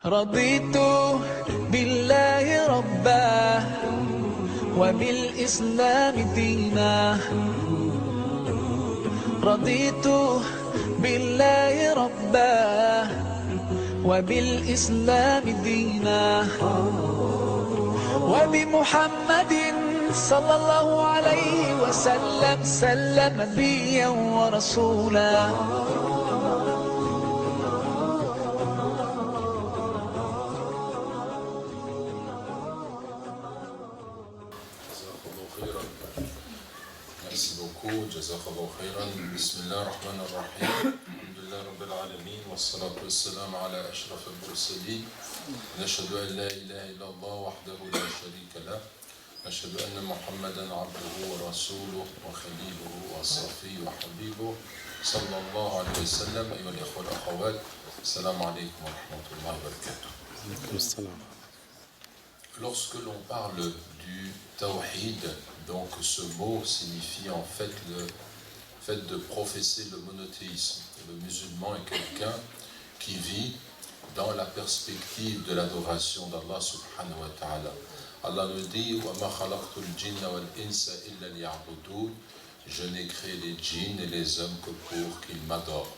رضيت بالله ربا وبالإسلام دينا رضيت بالله ربا وبالإسلام دينا وبمحمد صلى الله عليه وسلم سلم نبيا ورسولا Merci beaucoup, Jazakallahu khairan. Bismillah ar-Rahman ar-Rahim. Alhamdulillah Rabbil Alamin. Wassalatu wassalamu ala ashraf al-mursalin. Nashhadu an la ilaha illallah wahdahu la sharika lah. Nashhadu anna Muhammadan abduhu wa rasuluhu wa khaliluhu wa safihi wa habibuhu. Sallallahu alayhi wa sallam. Ayyuha al-ikhwa wal-akhawat. Assalamu alaykum wa rahmatullahi wa barakatuh. Lorsque l'on parle du tawhid, donc ce mot signifie en fait le fait de professer le monothéisme. Le musulman est quelqu'un qui vit dans la perspective de l'adoration d'Allah subhanahu wa ta'ala. Allah nous dit « وَمَا خَلَقْتُ الْجِنَّ وَالْإِنسَ إِلَّا لِيَعْبُدُونَ » Je n'ai créé les djinns et les hommes que pour qu'ils m'adorent.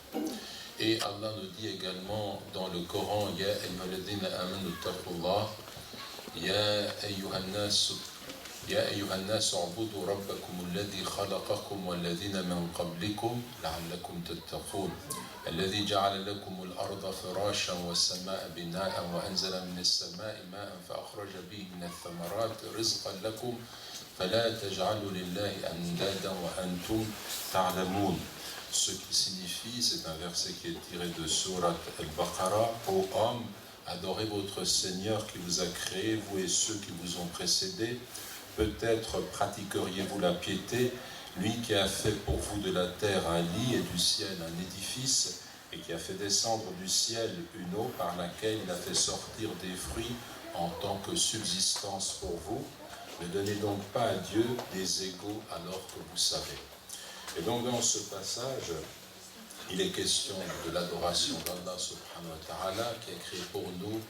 Et Allah nous dit également dans le Coran « Ya ayyuhalladhina amanu taqullah » يا أيها الناس اعبدوا ربكم الذي خلقكم والذين من قبلكم لعلكم تتقون الذي جعل لكم الأرض فراشا والسماء بناء وأنزل من السماء ماء فأخرج به من الثمرات رزقا لكم فلا تجعلوا لله أندادا وأنتم تعلمون. Ce qui signifie, c'est un verset qui est tiré de Surat Al-Baqarah, ô homme, adorez votre Seigneur qui vous a créé, vous et ceux qui vous ont précédés. Peut-être pratiqueriez-vous la piété, lui qui a fait pour vous de la terre un lit et du ciel un édifice, et qui a fait descendre du ciel une eau par laquelle il a fait sortir des fruits en tant que subsistance pour vous. Ne donnez donc pas à Dieu des égaux alors que vous savez. Et donc dans ce passage, il est question de l'adoration d'Allah subhanahu wa ta'ala qui a créé pour nous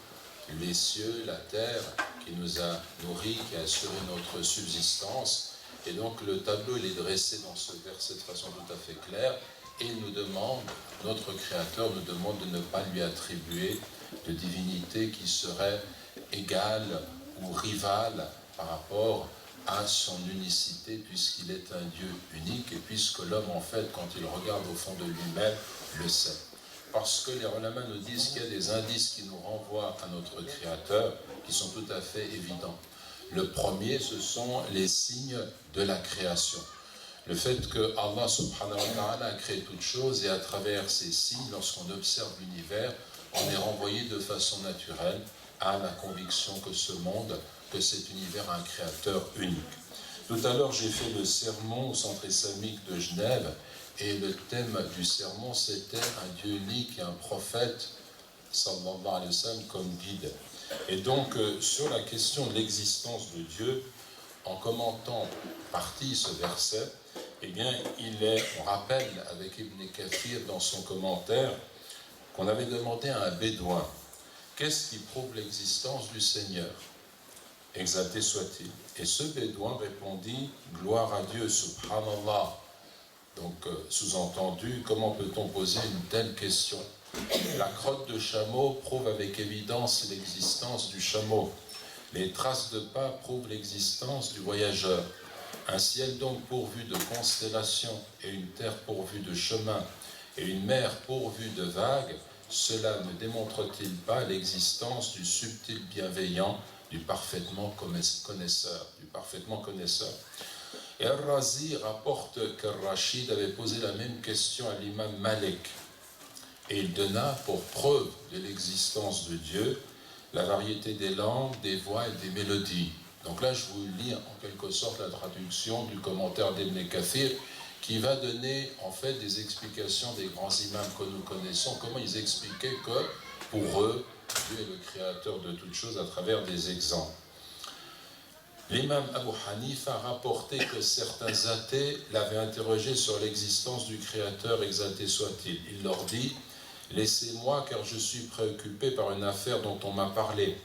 les cieux, la terre, qui nous a nourris, qui a assuré notre subsistance. Et donc le tableau il est dressé dans ce verset de façon tout à fait claire et il nous demande, notre Créateur nous demande de ne pas lui attribuer de divinité qui serait égale ou rivale par rapport à son unicité puisqu'il est un Dieu unique et puisque l'homme en fait quand il regarde au fond de lui-même le sait. Parce que les ulama nous disent qu'il y a des indices qui nous renvoient à notre Créateur qui sont tout à fait évidents. Le premier, ce sont les signes de la création. Le fait que Allah subhanahu wa ta'ala a créé toutes choses et à travers ces signes, lorsqu'on observe l'univers, on est renvoyé de façon naturelle à la conviction que ce monde, que cet univers a un créateur unique. Tout à l'heure, j'ai fait le sermon au centre islamique de Genève et le thème du sermon, c'était un Dieu unique et un prophète, sallallahu alayhi wa sallam, comme guide. Et donc, sur la question de l'existence de Dieu, en commentant partie ce verset, eh bien, on rappelle avec Ibn Kathir dans son commentaire qu'on avait demandé à un bédouin, qu'est-ce qui prouve l'existence du Seigneur ? Exalté soit-il. Et ce bédouin répondit, gloire à Dieu, subhanallah. Donc, sous-entendu, comment peut-on poser une telle question ? La crotte de chameau prouve avec évidence l'existence du chameau. Les traces de pas prouvent l'existence du voyageur. Un ciel donc pourvu de constellations et une terre pourvue de chemins et une mer pourvue de vagues, cela ne démontre-t-il pas l'existence du subtil bienveillant, du parfaitement connaisseur, Et Al-Razi rapporte qu'Al-Rashid avait posé la même question à l'imam Malik. Et il donna pour preuve de l'existence de Dieu la variété des langues, des voix et des mélodies. Donc là, je vous lis en quelque sorte la traduction du commentaire d'Ibn Kathir qui va donner en fait des explications des grands imams que nous connaissons, comment ils expliquaient que pour eux, Dieu est le créateur de toutes choses à travers des exemples. L'imam Abu Hanifa a rapporté que certains athées l'avaient interrogé sur l'existence du créateur, exalté soit-il. Il leur dit, Laissez-moi car je suis préoccupé par une affaire dont on m'a parlé.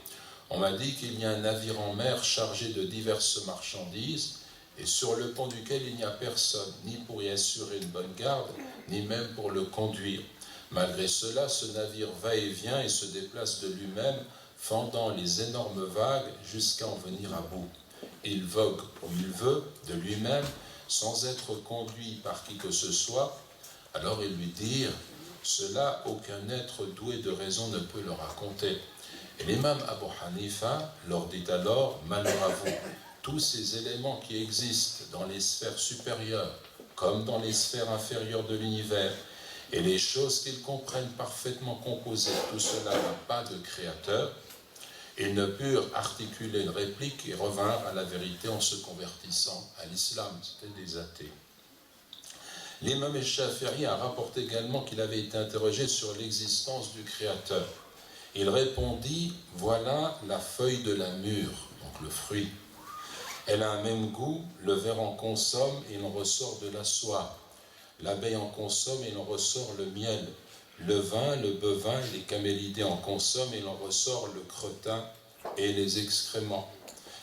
On m'a dit qu'il y a un navire en mer chargé de diverses marchandises et sur le pont duquel il n'y a personne, ni pour y assurer une bonne garde, ni même pour le conduire. Malgré cela, ce navire va et vient et se déplace de lui-même, fendant les énormes vagues jusqu'à en venir à bout. Il vogue comme il veut, de lui-même, sans être conduit par qui que ce soit. Alors ils lui dirent, cela aucun être doué de raison ne peut le raconter. Et l'imam Abu Hanifa leur dit alors, malheur à vous, tous ces éléments qui existent dans les sphères supérieures, comme dans les sphères inférieures de l'univers, et les choses qu'ils comprennent parfaitement composées, tout cela n'a pas de créateur. Ils ne purent articuler une réplique et revinrent à la vérité en se convertissant à l'islam. C'était des athées. L'imam al-Shafi'i a rapporté également qu'il avait été interrogé sur l'existence du créateur. Il répondit, voilà la feuille de la mûre, donc le fruit. Elle a un même goût, le ver en consomme et il en ressort de la soie. L'abeille en consomme et il en ressort le miel. Le vin, le bovin, les camélidés en consomment et il en ressort le cretin et les excréments.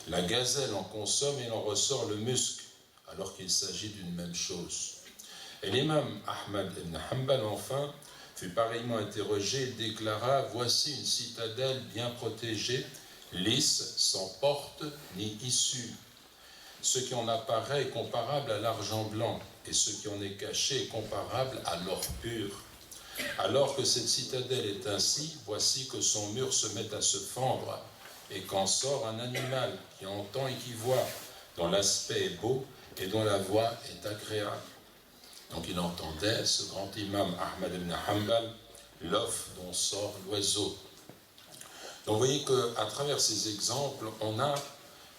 La gazelle en consomme et il en ressort le musc, alors qu'il s'agit d'une même chose. Et l'imam Ahmad ibn Hanbal, enfin, fut pareillement interrogé et déclara « Voici une citadelle bien protégée, lisse, sans porte ni issue. Ce qui en apparaît est comparable à l'argent blanc, et ce qui en est caché est comparable à l'or pur. Alors que cette citadelle est ainsi, voici que son mur se met à se fendre, et qu'en sort un animal qui entend et qui voit, dont l'aspect est beau et dont la voix est agréable. » Donc il entendait, ce grand imam Ahmad ibn Hanbal, l'œuf dont sort l'oiseau. Donc vous voyez qu'à travers ces exemples, on a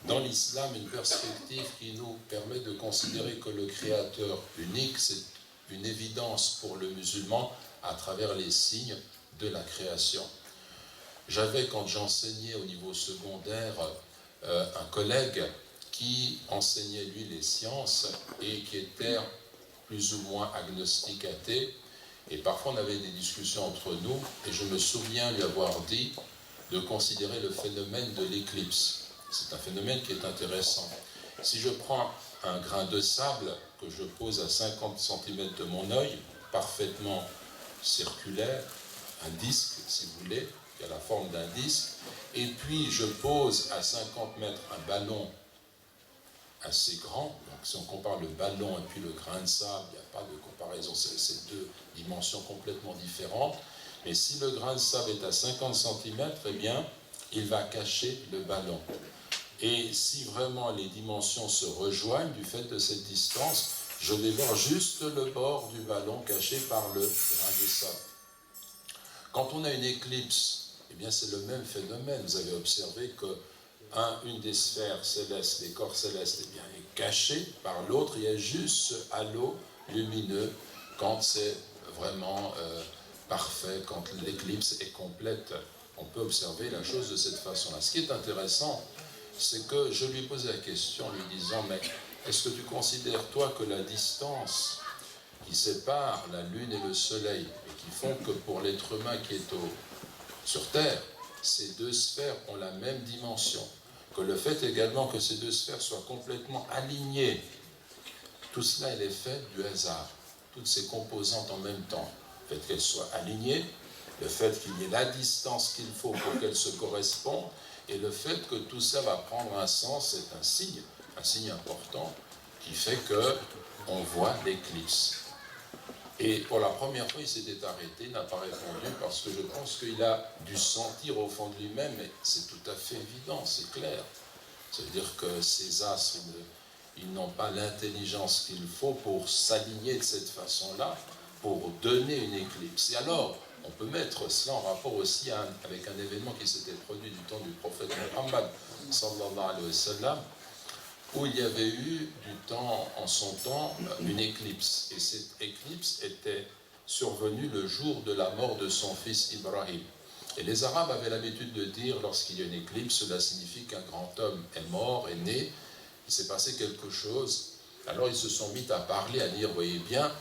dans l'islam une perspective qui nous permet de considérer que le Créateur unique, c'est une évidence pour le musulman à travers les signes de la création. J'avais, quand j'enseignais au niveau secondaire, un collègue qui enseignait, lui, les sciences et qui était plus ou moins agnostique athée. Et parfois, on avait des discussions entre nous et je me souviens lui avoir dit de considérer le phénomène de l'éclipse. C'est un phénomène qui est intéressant. Si je prends un grain de sable que je pose à 50 cm de mon œil, parfaitement circulaire, un disque, si vous voulez, qui a la forme d'un disque, et puis je pose à 50 mètres un ballon assez grand, donc si on compare le ballon et puis le grain de sable, il n'y a pas de comparaison, c'est deux dimensions complètement différentes, mais si le grain de sable est à 50 cm, eh bien, il va cacher le ballon. Et si vraiment les dimensions se rejoignent du fait de cette distance, je vais voir juste le bord du ballon caché par le grain de sable. Quand on a une éclipse, eh bien c'est le même phénomène. Vous avez observé que une des sphères célestes, des corps célestes, eh bien, est cachée par l'autre. Il y a juste ce halo lumineux quand c'est vraiment parfait, quand l'éclipse est complète. On peut observer la chose de cette façon-là. Ce qui est intéressant, c'est que je lui posais la question en lui disant, mais est-ce que tu considères, toi, que la distance qui sépare la Lune et le Soleil, et qui font que pour l'être humain qui est sur Terre, ces deux sphères ont la même dimension, que le fait également que ces deux sphères soient complètement alignées, tout cela est l'effet du hasard, toutes ces composantes en même temps, le fait qu'elles soient alignées, le fait qu'il y ait la distance qu'il faut pour qu'elles se correspondent, et le fait que tout ça va prendre un sens, c'est un signe important, qui fait qu'on voit l'éclipse. Et pour la première fois, il s'était arrêté, il n'a pas répondu, parce que je pense qu'il a dû sentir au fond de lui-même, mais c'est tout à fait évident, c'est clair. C'est-à-dire que ces astres, ils n'ont pas l'intelligence qu'il faut pour s'aligner de cette façon-là, pour donner une éclipse. Et alors, on peut mettre cela en rapport aussi avec un événement qui s'était produit du temps du prophète Muhammad, sallallahu alayhi wa sallam, où il y avait eu en son temps, une éclipse. Et cette éclipse était survenue le jour de la mort de son fils Ibrahim. Et les Arabes avaient l'habitude de dire, lorsqu'il y a une éclipse, cela signifie qu'un grand homme est mort, est né, il s'est passé quelque chose. Alors ils se sont mis à parler, à dire, voyez bien,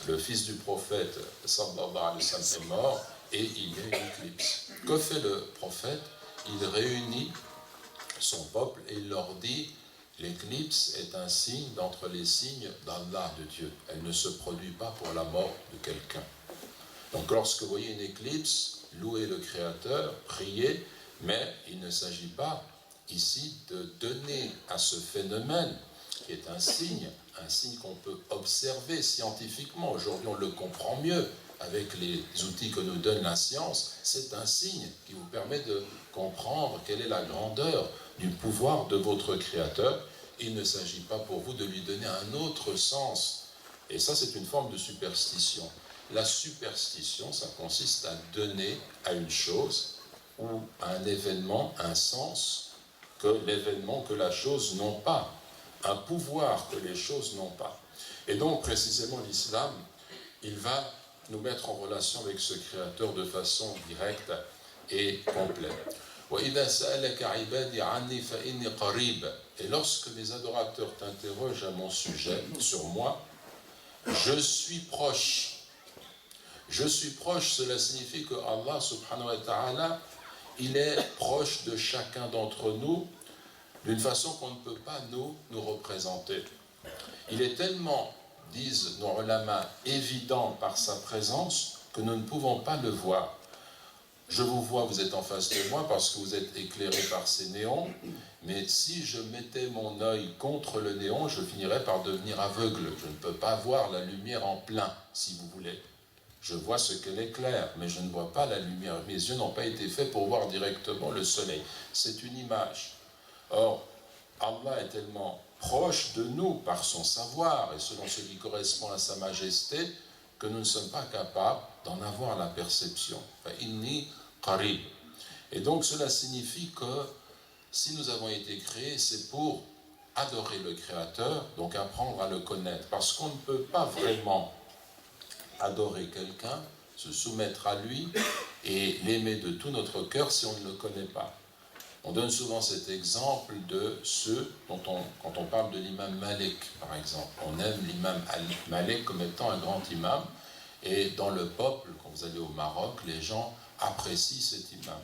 le fils du prophète, sallallahu alayhi wa sallam, est mort, et il y a une éclipse. Que fait le prophète? Il réunit son peuple et il leur dit, l'éclipse est un signe d'entre les signes d'Allah, de Dieu. Elle ne se produit pas pour la mort de quelqu'un. Donc lorsque vous voyez une éclipse, louez le Créateur, priez, mais il ne s'agit pas ici de donner à ce phénomène, qui est un signe qu'on peut observer scientifiquement. Aujourd'hui, on le comprend mieux avec les outils que nous donne la science. C'est un signe qui vous permet de comprendre quelle est la grandeur du pouvoir de votre Créateur. Il ne s'agit pas pour vous de lui donner un autre sens. Et ça, c'est une forme de superstition. La superstition, ça consiste à donner à une chose ou à un événement un sens que l'événement, que la chose n'ont pas, un pouvoir que les choses n'ont pas. Et donc, précisément, l'islam, il va nous mettre en relation avec ce Créateur de façon directe et complète. Et lorsque mes adorateurs t'interrogent à mon sujet, sur moi, je suis proche. Je suis proche, cela signifie que Allah subhanahu wa ta'ala, il est proche de chacun d'entre nous d'une façon qu'on ne peut pas nous représenter. Il est tellement, disent nos ulama, évident par sa présence que nous ne pouvons pas le voir. Je vous vois, vous êtes en face de moi parce que vous êtes éclairé par ces néons, mais si je mettais mon œil contre le néon, je finirais par devenir aveugle. Je ne peux pas voir la lumière en plein, si vous voulez. Je vois ce qu'elle éclaire, mais je ne vois pas la lumière. Mes yeux n'ont pas été faits pour voir directement le soleil. C'est une image. Or, Allah est tellement proche de nous par son savoir et selon ce qui correspond à sa majesté que nous ne sommes pas capables d'en avoir la perception. Inni qarib. Et donc cela signifie que si nous avons été créés, c'est pour adorer le Créateur, donc apprendre à le connaître. Parce qu'on ne peut pas vraiment adorer quelqu'un, se soumettre à lui et l'aimer de tout notre cœur si on ne le connaît pas. On donne souvent cet exemple de ceux dont quand on parle de l'imam Malik, par exemple. On aime l'imam Malik comme étant un grand imam, et dans le peuple, quand vous allez au Maroc, les gens apprécient cet imam,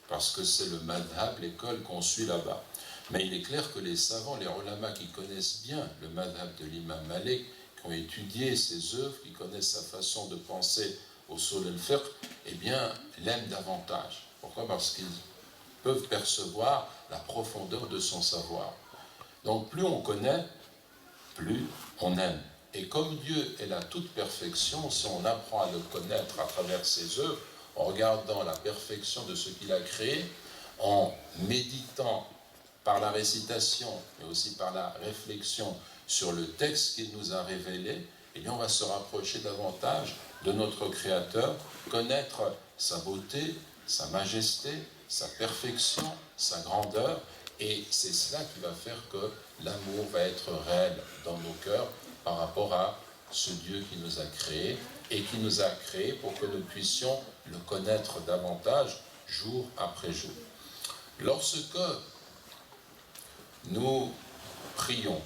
parce que c'est le madhab, l'école qu'on suit là-bas. Mais il est clair que les savants, les ulama qui connaissent bien le madhab de l'imam Malik, qui ont étudié ses œuvres, qui connaissent sa façon de penser au usul al-fiqh, eh bien, l'aiment davantage. Pourquoi? Parce qu'ils peuvent percevoir la profondeur de son savoir. Donc plus on connaît, plus on aime. Et comme Dieu est la toute perfection, si on apprend à le connaître à travers ses œuvres, en regardant la perfection de ce qu'il a créé, en méditant par la récitation, mais aussi par la réflexion sur le texte qu'il nous a révélé, eh bien on va se rapprocher davantage de notre Créateur, connaître sa beauté, sa majesté, sa perfection, sa grandeur, et c'est cela qui va faire que l'amour va être réel dans nos cœurs par rapport à ce Dieu qui nous a créés, et qui nous a créés pour que nous puissions le connaître davantage jour après jour. Lorsque nous prions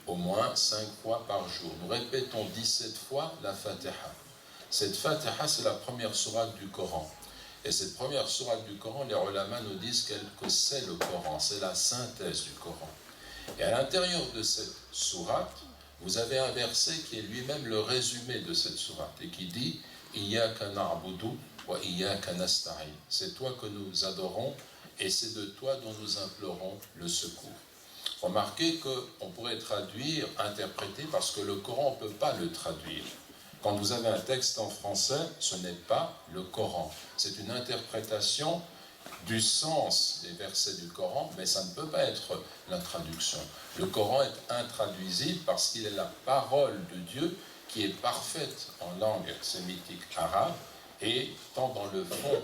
au moins 5 fois par jour, nous répétons 17 fois la Fatiha. Cette Fatiha, c'est la première sourate du Coran. Et cette première sourate du Coran, les ulama nous disent que c'est le Coran, c'est la synthèse du Coran. Et à l'intérieur de cette sourate, vous avez un verset qui est lui-même le résumé de cette sourate et qui dit « Iyyaka na'budu wa iyyaka nasta'in » c'est toi que nous adorons et c'est de toi dont nous implorons le secours. Remarquez qu'on pourrait traduire, interpréter, parce que le Coran, on ne peut pas le traduire. Quand vous avez un texte en français, ce n'est pas le Coran. C'est une interprétation du sens des versets du Coran, mais ça ne peut pas être la traduction. Le Coran est intraduisible parce qu'il est la parole de Dieu qui est parfaite en langue sémitique arabe, et tant dans le fond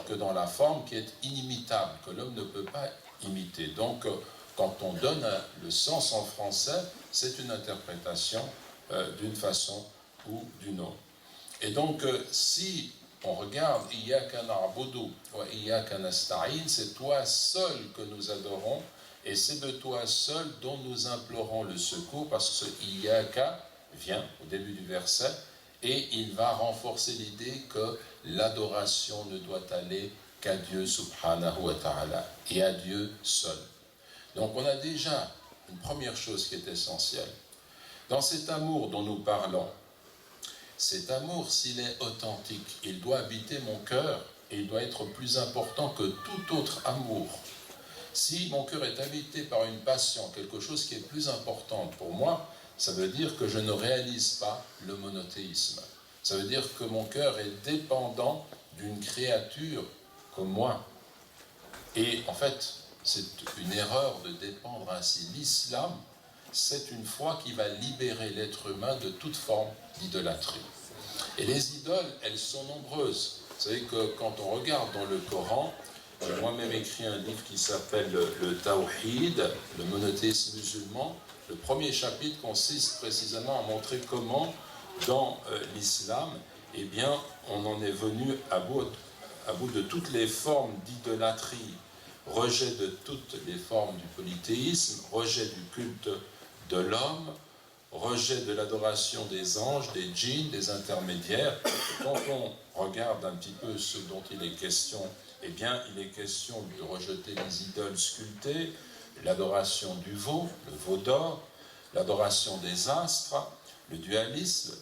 que dans la forme, qui est inimitable, que l'homme ne peut pas imiter. Donc, quand on donne le sens en français, c'est une interprétation d'une façon ou d'une autre. Et donc, si on regarde Iyyaka na'budu wa iyyaka nasta'in, c'est toi seul que nous adorons Et c'est de toi seul dont nous implorons le secours, parce que ce Iyaka vient au début du verset, et il va renforcer l'idée que l'adoration ne doit aller qu'à Dieu subhanahu wa ta'ala, et à Dieu seul. Donc on a déjà une première chose qui est essentielle. Dans cet amour dont nous parlons, cet amour, s'il est authentique, il doit habiter mon cœur, et il doit être plus important que tout autre amour. Si mon cœur est habité par une passion, quelque chose qui est plus important pour moi, ça veut dire que je ne réalise pas le monothéisme. Ça veut dire que mon cœur est dépendant d'une créature comme moi. Et en fait, c'est une erreur de dépendre ainsi. L'islam, c'est une foi qui va libérer l'être humain de toute forme d'idolâtrie. Et les idoles, elles sont nombreuses. Vous savez que quand on regarde dans le Coran, j'ai moi-même écrit un livre qui s'appelle le Tawhid, le monothéisme musulman. Le premier chapitre consiste précisément à montrer comment, dans l'islam, eh bien, on en est venu à bout de toutes les formes d'idolâtrie, rejet de toutes les formes du polythéisme, rejet du culte de l'homme, rejet de l'adoration des anges, des djinns, des intermédiaires. Et quand on regarde un petit peu ce dont il est question, eh bien, il est question de rejeter les idoles sculptées, l'adoration du veau, le veau d'or, l'adoration des astres, le dualisme,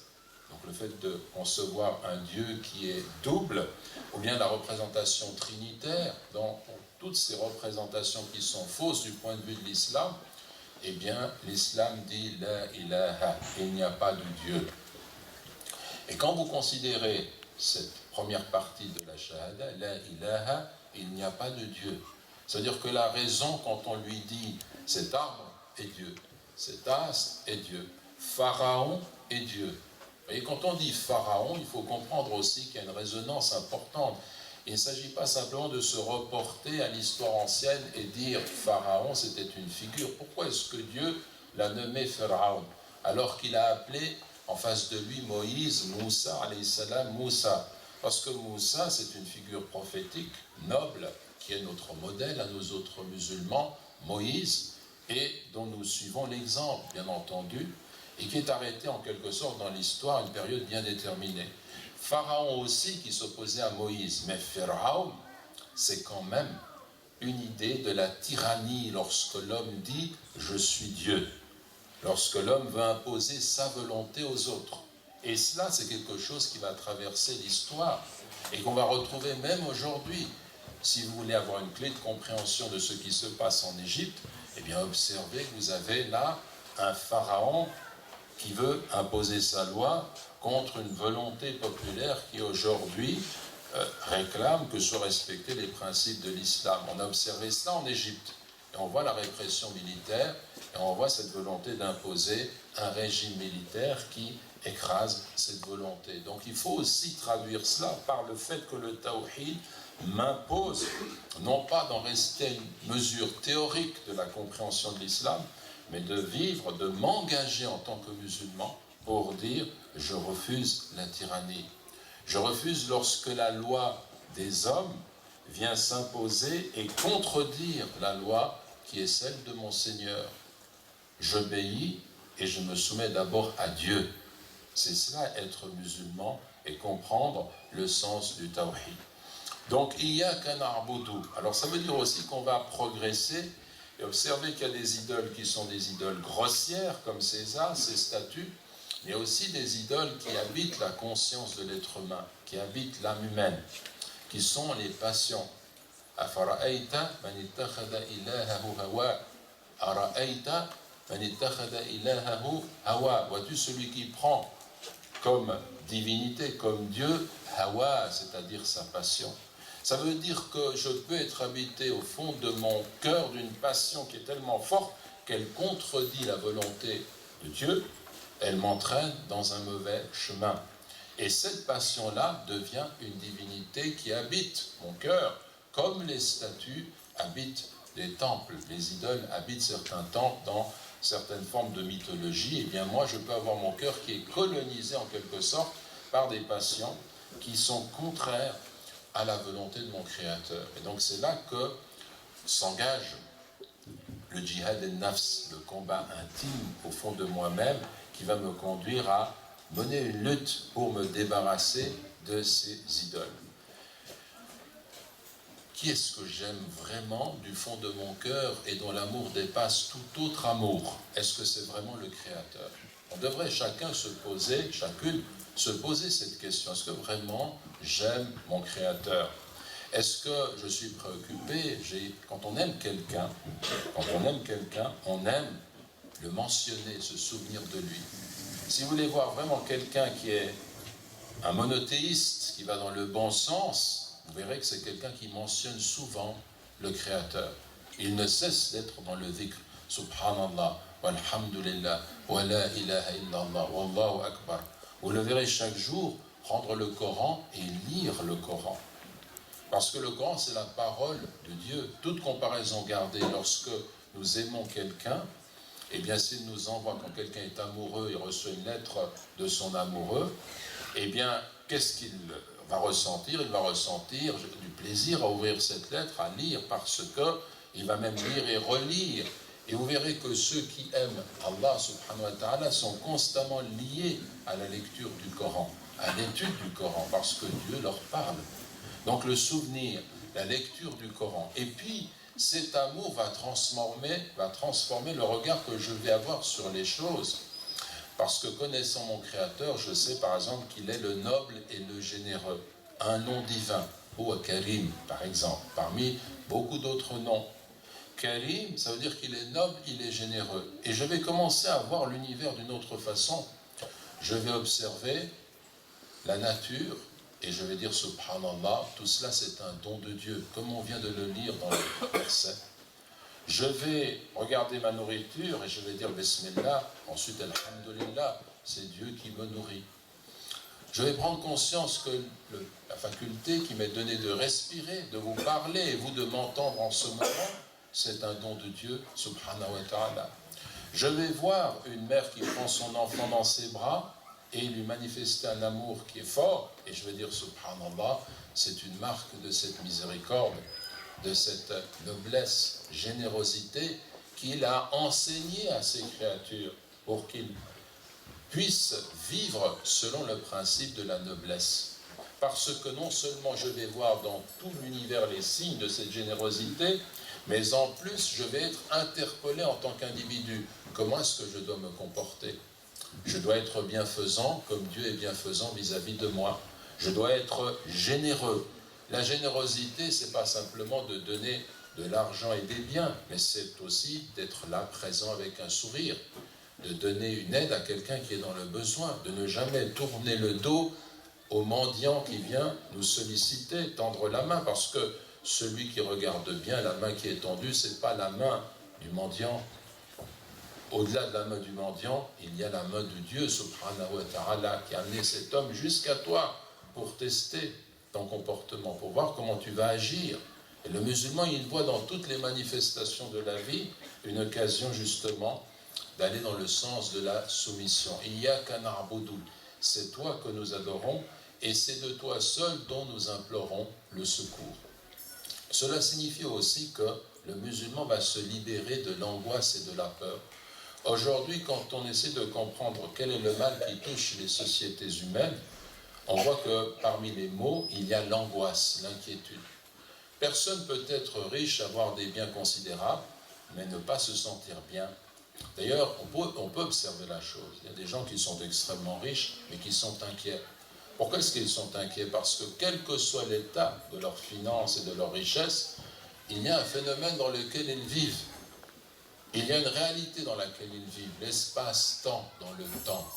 donc le fait de concevoir un Dieu qui est double, ou bien la représentation trinitaire, dans toutes ces représentations qui sont fausses du point de vue de l'islam, eh bien, l'islam dit « La ilaha », il n'y a pas de Dieu. Et quand vous considérez cette première partie de la shahada, « La ilaha », il n'y a pas de Dieu. C'est-à-dire que la raison, quand on lui dit « cet arbre est Dieu », cet astre est Dieu, Pharaon est Dieu. Et quand on dit Pharaon, il faut comprendre aussi qu'il y a une résonance importante. Il ne s'agit pas simplement de se reporter à l'histoire ancienne et dire Pharaon, c'était une figure. Pourquoi est-ce que Dieu l'a nommé Pharaon, alors qu'il a appelé en face de lui Moïse, Moussa, alayhi salam, Moussa? Parce que Moussa, c'est une figure prophétique, noble, qui est notre modèle à nous autres musulmans, Moïse, et dont nous suivons l'exemple, bien entendu, et qui est arrêté en quelque sorte dans l'histoire à une période bien déterminée. Pharaon aussi qui s'opposait à Moïse, mais Pharaon, c'est quand même une idée de la tyrannie lorsque l'homme dit « je suis Dieu », lorsque l'homme veut imposer sa volonté aux autres. Et cela, c'est quelque chose qui va traverser l'histoire et qu'on va retrouver même aujourd'hui. Si vous voulez avoir une clé de compréhension de ce qui se passe en Égypte, eh bien observez que vous avez là un pharaon qui veut imposer sa loi contre une volonté populaire qui aujourd'hui réclame que soient respectés les principes de l'islam. On a observé cela en Égypte, et on voit la répression militaire, et on voit cette volonté d'imposer un régime militaire qui écrase cette volonté. Donc il faut aussi traduire cela par le fait que le tawhid m'impose, non pas d'en rester à une mesure théorique de la compréhension de l'islam, mais de vivre, de m'engager en tant que musulman pour dire « je refuse la tyrannie ». Je refuse lorsque la loi des hommes vient s'imposer et contredire la loi qui est celle de mon Seigneur. J'obéis et je me soumets d'abord à Dieu. C'est cela être musulman et comprendre le sens du tawhid. Donc, iyyaka na'budu. Alors ça veut dire aussi qu'on va progresser et observer qu'il y a des idoles qui sont des idoles grossières, comme César, ces statues, mais aussi des idoles qui habitent la conscience de l'être humain, qui habitent l'âme humaine, qui sont les passions. Afara'ayta man ittakhadha ilahahu hawa. Ara'ayta man ittakhadha ilahahu hawa. Vois-tu celui qui prend comme divinité, comme Dieu, hawa, c'est-à-dire sa passion. Ça veut dire que je peux être habité au fond de mon cœur d'une passion qui est tellement forte qu'elle contredit la volonté de Dieu, elle m'entraîne dans un mauvais chemin. Et cette passion-là devient une divinité qui habite mon cœur, comme les statues habitent les temples. Les idoles habitent certains temples dans certaines formes de mythologie. Et bien moi, je peux avoir mon cœur qui est colonisé en quelque sorte par des passions qui sont contraires à la volonté de mon Créateur. Et donc c'est là que s'engage le djihad al-nafs, le combat intime au fond de moi-même, qui va me conduire à mener une lutte pour me débarrasser de ces idoles. Qui est-ce que j'aime vraiment du fond de mon cœur et dont l'amour dépasse tout autre amour? Est-ce que c'est vraiment le Créateur? On devrait chacune se poser cette question. Est-ce que vraiment j'aime mon Créateur? Est-ce que je suis préoccupé? Quand on aime quelqu'un, on aime le mentionner, se souvenir de lui. Si vous voulez voir vraiment quelqu'un qui est un monothéiste, qui va dans le bon sens, vous verrez que c'est quelqu'un qui mentionne souvent le Créateur. Il ne cesse d'être dans le dhikr. Subhanallah, walhamdulillah, wa la ilaha illallah, wallahu akbar. Vous le verrez chaque jour prendre le Coran et lire le Coran. Parce que le Coran, c'est la parole de Dieu. Toute comparaison gardée lorsque nous aimons quelqu'un, eh bien, s'il nous envoie, quand quelqu'un est amoureux, il reçoit une lettre de son amoureux, eh bien, qu'est-ce qu'il va ressentir? Il va ressentir du plaisir à ouvrir cette lettre, à lire, parce qu'il va même lire et relire. Et vous verrez que ceux qui aiment Allah subhanahu wa ta'ala sont constamment liés à la lecture du Coran, à l'étude du Coran, parce que Dieu leur parle. Donc le souvenir, la lecture du Coran. Et puis, cet amour va transformer le regard que je vais avoir sur les choses. Parce que connaissant mon Créateur, je sais par exemple qu'il est le noble et le généreux. Un nom divin, ou Karim par exemple, parmi beaucoup d'autres noms. Karim, ça veut dire qu'il est noble, il est généreux. Et je vais commencer à voir l'univers d'une autre façon. Je vais observer la nature et je vais dire Subhanallah, tout cela c'est un don de Dieu, comme on vient de le lire dans le verset. Je vais regarder ma nourriture et je vais dire Bismillah, ensuite Alhamdulillah, c'est Dieu qui me nourrit. Je vais prendre conscience que la faculté qui m'est donnée de respirer, de vous parler et vous de m'entendre en ce moment, c'est un don de Dieu, subhanahu wa ta'ala. Je vais voir une mère qui prend son enfant dans ses bras et lui manifester un amour qui est fort, et je vais dire subhanallah, c'est une marque de cette miséricorde, de cette noblesse, générosité qu'il a enseignée à ses créatures pour qu'ils puissent vivre selon le principe de la noblesse. Parce que non seulement je vais voir dans tout l'univers les signes de cette générosité, mais en plus je vais être interpellé en tant qu'individu. Comment est-ce que je dois me comporter? Je dois être bienfaisant comme Dieu est bienfaisant vis-à-vis de moi. Je dois être généreux. La générosité, ce n'est pas simplement de donner de l'argent et des biens, mais c'est aussi d'être là, présent avec un sourire, de donner une aide à quelqu'un qui est dans le besoin, de ne jamais tourner le dos au mendiant qui vient nous solliciter, tendre la main, parce que celui qui regarde bien, la main qui est tendue, ce n'est pas la main du mendiant. Au-delà de la main du mendiant, il y a la main de Dieu, subhanahu wa ta'ala, qui a amené cet homme jusqu'à toi pour tester ton comportement, pour voir comment tu vas agir. Et le musulman, il voit dans toutes les manifestations de la vie une occasion justement d'aller dans le sens de la soumission. Iyyaka na'budu, c'est toi que nous adorons et c'est de toi seul dont nous implorons le secours. Cela signifie aussi que le musulman va se libérer de l'angoisse et de la peur. Aujourd'hui, quand on essaie de comprendre quel est le mal qui touche les sociétés humaines, on voit que parmi les maux, il y a l'angoisse, l'inquiétude. Personne peut être riche, avoir des biens considérables, mais ne pas se sentir bien. D'ailleurs, on peut observer la chose. Il y a des gens qui sont extrêmement riches, mais qui sont inquiets. Pourquoi est-ce qu'ils sont inquiets? Parce que quel que soit l'état de leurs finances et de leur richesse, il y a un phénomène dans lequel ils vivent. Il y a une réalité dans laquelle ils vivent, l'espace-temps dans le temps.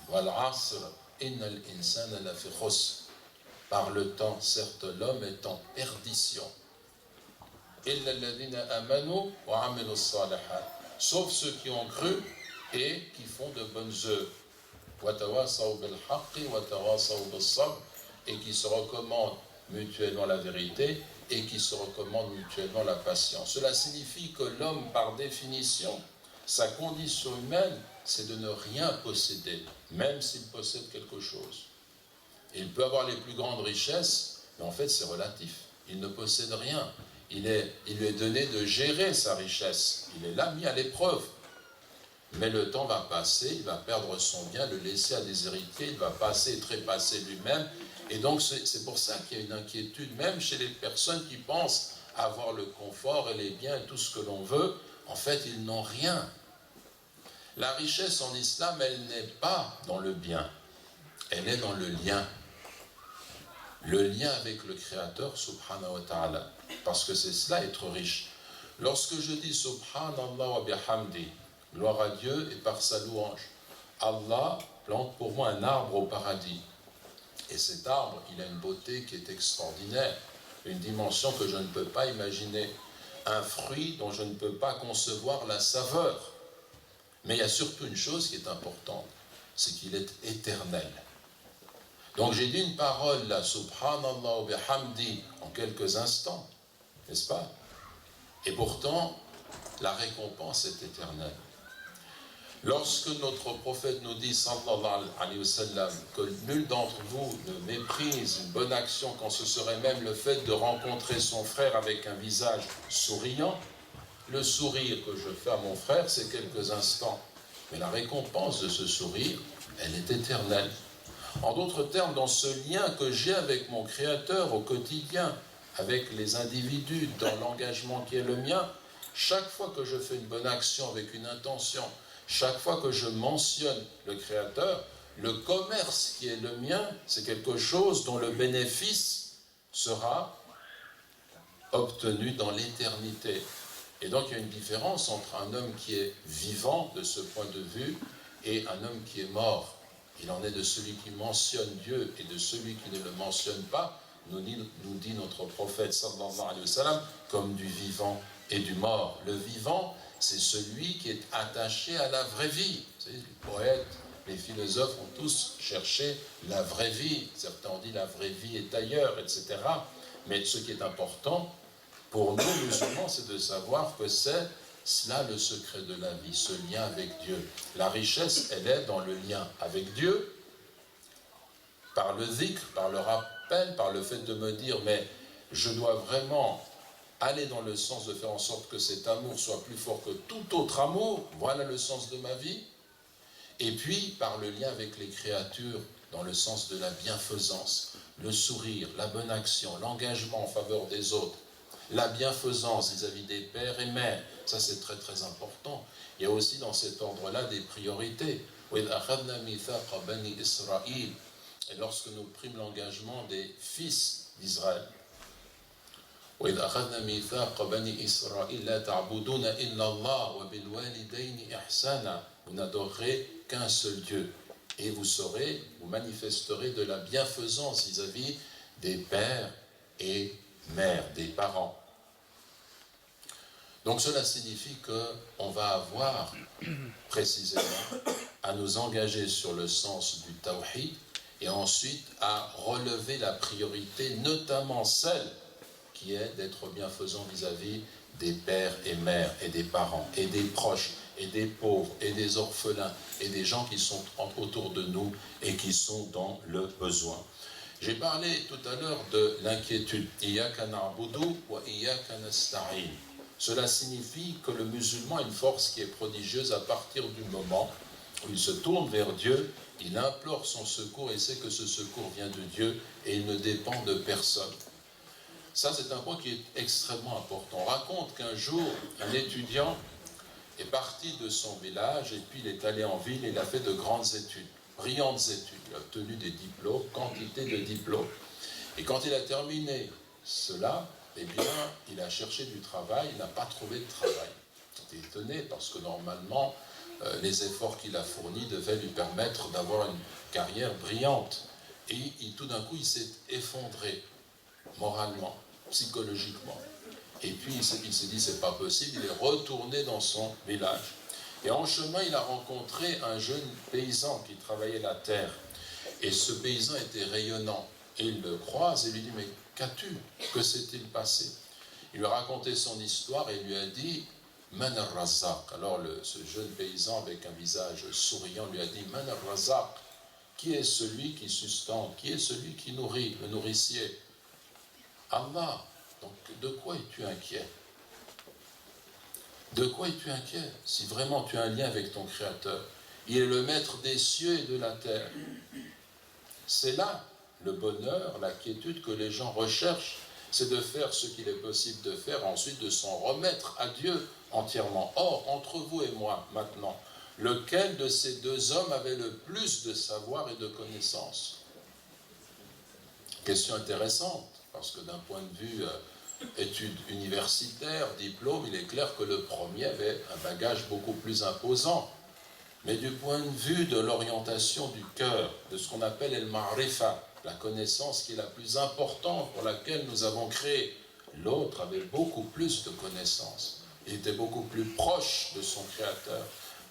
Wal asr, innal insana lafi khusr. Par le temps, certes, l'homme est en perdition. Illa alladhina amanu wa amilu salihat. Sauf ceux qui ont cru et qui font de bonnes œuvres. Wa tawasaw bil haqqi wa tawasaw bis sabr. Et qui se recommandent mutuellement la vérité et qui se recommandent mutuellement la patience. Cela signifie que l'homme, par définition, sa condition humaine, c'est de ne rien posséder, même s'il possède quelque chose. Et il peut avoir les plus grandes richesses, mais en fait c'est relatif. Il ne possède rien. il lui est donné de gérer sa richesse. Il est là mis à l'épreuve. Mais le temps va passer, il va perdre son bien, le laisser à des héritiers, il va passer et trépasser lui-même. Et donc c'est pour ça qu'il y a une inquiétude, même chez les personnes qui pensent avoir le confort et les biens et tout ce que l'on veut. En fait, ils n'ont rien. La richesse en islam, elle n'est pas dans le bien, elle est dans le lien. Le lien avec le Créateur, subhanahu wa ta'ala. Parce que c'est cela, être riche. Lorsque je dis subhanallah wa bihamdi, gloire à Dieu et par sa louange, Allah plante pour moi un arbre au paradis. Et cet arbre, il a une beauté qui est extraordinaire, une dimension que je ne peux pas imaginer, un fruit dont je ne peux pas concevoir la saveur. Mais il y a surtout une chose qui est importante, c'est qu'il est éternel. Donc j'ai dit une parole là, subhanallah wa bihamdi, en quelques instants, n'est-ce pas? Et pourtant, la récompense est éternelle. Lorsque notre prophète nous dit, sallallahu alayhi wa sallam, que nul d'entre vous ne méprise une bonne action quand ce serait même le fait de rencontrer son frère avec un visage souriant, le sourire que je fais à mon frère, c'est quelques instants. Mais la récompense de ce sourire, elle est éternelle. En d'autres termes, dans ce lien que j'ai avec mon Créateur au quotidien, avec les individus, dans l'engagement qui est le mien, chaque fois que je fais une bonne action avec une intention, chaque fois que je mentionne le Créateur, le commerce qui est le mien, c'est quelque chose dont le bénéfice sera obtenu dans l'éternité. Et donc il y a une différence entre un homme qui est vivant de ce point de vue et un homme qui est mort. Il en est de celui qui mentionne Dieu et de celui qui ne le mentionne pas, nous dit notre prophète sallallahu alayhi wa sallam, comme du vivant et du mort. Le vivant, c'est celui qui est attaché à la vraie vie. Vous savez, les poètes, les philosophes ont tous cherché la vraie vie. Certains ont dit la vraie vie est ailleurs, etc. Mais ce qui est important pour nous musulmans, c'est de savoir que c'est cela le secret de la vie, ce lien avec Dieu. La richesse, elle est dans le lien avec Dieu, par le dhikr, par le rappel, par le fait de me dire, mais je dois vraiment aller dans le sens de faire en sorte que cet amour soit plus fort que tout autre amour, voilà le sens de ma vie. Et puis, par le lien avec les créatures, dans le sens de la bienfaisance, le sourire, la bonne action, l'engagement en faveur des autres, la bienfaisance vis-à-vis des pères et mères, ça c'est très très important. Il y a aussi dans cet ordre-là des priorités. Et lorsque nous prîmes l'engagement des fils d'Israël, vous n'adorerez qu'un seul Dieu et vous manifesterez de la bienfaisance vis-à-vis des pères et mères, des parents. Donc cela signifie qu'on va avoir précisément à nous engager sur le sens du tawhid et ensuite à relever la priorité, notamment celle qui est d'être bienfaisant vis-à-vis des pères et mères et des parents et des proches et des pauvres et des orphelins et des gens qui sont autour de nous et qui sont dans le besoin. J'ai parlé tout à l'heure de l'inquiétude. Iyyaka na'budu wa iyyaka nasta'in. Cela signifie que le musulman a une force qui est prodigieuse à partir du moment où il se tourne vers Dieu, il implore son secours et sait que ce secours vient de Dieu et il ne dépend de personne. Ça, c'est un point qui est extrêmement important. On raconte qu'un jour, un étudiant est parti de son village et puis il est allé en ville et il a fait de grandes études, brillantes études. Il a obtenu des diplômes, quantité de diplômes. Et quand il a terminé cela, eh bien, il a cherché du travail, il n'a pas trouvé de travail. Il était étonné parce que normalement, les efforts qu'il a fournis devaient lui permettre d'avoir une carrière brillante. Et tout d'un coup, il s'est effondré moralement, psychologiquement. Et puis, il s'est dit, c'est pas possible, il est retourné dans son village. Et en chemin, il a rencontré un jeune paysan qui travaillait la terre. Et ce paysan était rayonnant. Et il le croise et lui dit, mais qu'as-tu? Que s'est-il passé? Il lui a raconté son histoire et il lui a dit, Man al-Razzaq. Alors ce jeune paysan avec un visage souriant lui a dit, Man al-Razzaq, qui est celui qui sustente, qui est celui qui nourrit, le nourricier? Allah. Donc de quoi es-tu inquiet? De quoi es-tu inquiet? Si vraiment tu as un lien avec ton Créateur, il est le maître des cieux et de la terre. C'est là le bonheur, la quiétude que les gens recherchent, c'est de faire ce qu'il est possible de faire, ensuite de s'en remettre à Dieu entièrement. Or, entre vous et moi, maintenant, lequel de ces deux hommes avait le plus de savoir et de connaissances? Question intéressante, parce que d'un point de vue études universitaires, diplôme, il est clair que le premier avait un bagage beaucoup plus imposant. Mais du point de vue de l'orientation du cœur, de ce qu'on appelle el ma'rifa, la connaissance qui est la plus importante pour laquelle nous avons créé, l'autre avait beaucoup plus de connaissances. Il était beaucoup plus proche de son Créateur,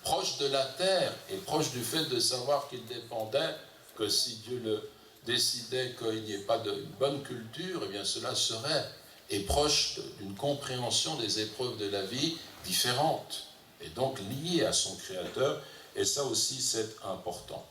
proche de la terre et proche du fait de savoir qu'il dépendait que si Dieu le décidait qu'il n'y ait pas de bonne culture, eh bien cela serait, et proche d'une compréhension des épreuves de la vie différentes, et donc lié à son Créateur. Et ça aussi, c'est important.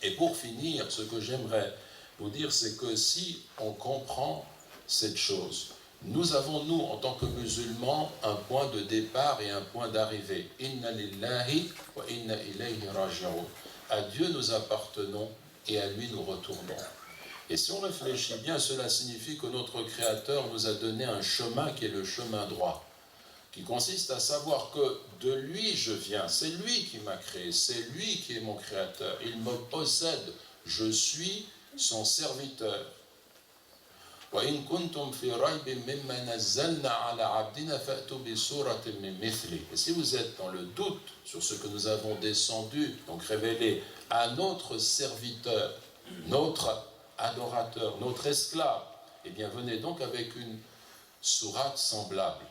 Et pour finir, ce que j'aimerais vous dire, c'est que si on comprend cette chose, nous avons, nous, en tant que musulmans, un point de départ et un point d'arrivée. Inna lillahi wa inna ilayhi raji'un. À Dieu nous appartenons et à lui nous retournons. Et si on réfléchit bien, cela signifie que notre Créateur nous a donné un chemin qui est le chemin droit, qui consiste à savoir que de lui je viens, c'est lui qui m'a créé, c'est lui qui est mon Créateur, il me possède, je suis son serviteur. Et si vous êtes dans le doute sur ce que nous avons descendu, donc révélé à notre serviteur, notre adorateur, notre esclave, eh bien venez donc avec une sourate semblable.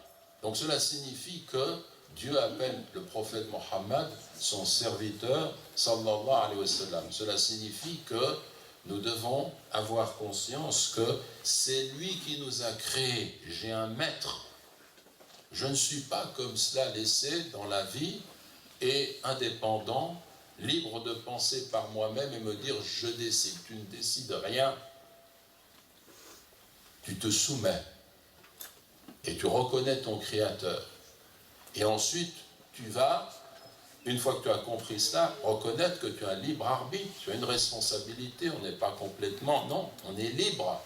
Donc cela signifie que Dieu appelle le prophète Mohammed son serviteur, sallallahu alayhi wa sallam. Cela signifie que nous devons avoir conscience que c'est lui qui nous a créés. J'ai un maître. Je ne suis pas comme cela laissé dans la vie et indépendant, libre de penser par moi-même et me dire je décide. Tu ne décides rien. Tu te soumets. Et tu reconnais ton Créateur. Et ensuite, tu vas, une fois que tu as compris cela, reconnaître que tu as un libre arbitre, tu as une responsabilité, on n'est pas complètement, non, on est libre,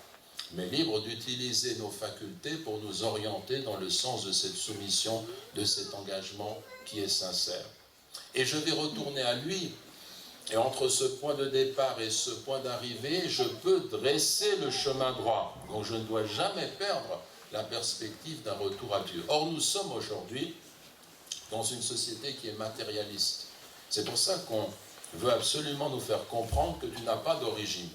mais libre d'utiliser nos facultés pour nous orienter dans le sens de cette soumission, de cet engagement qui est sincère. Et je vais retourner à lui, et entre ce point de départ et ce point d'arrivée, je peux dresser le chemin droit. Donc je ne dois jamais perdre la perspective d'un retour à Dieu. Or, nous sommes aujourd'hui dans une société qui est matérialiste. C'est pour ça qu'on veut absolument nous faire comprendre que tu n'as pas d'origine.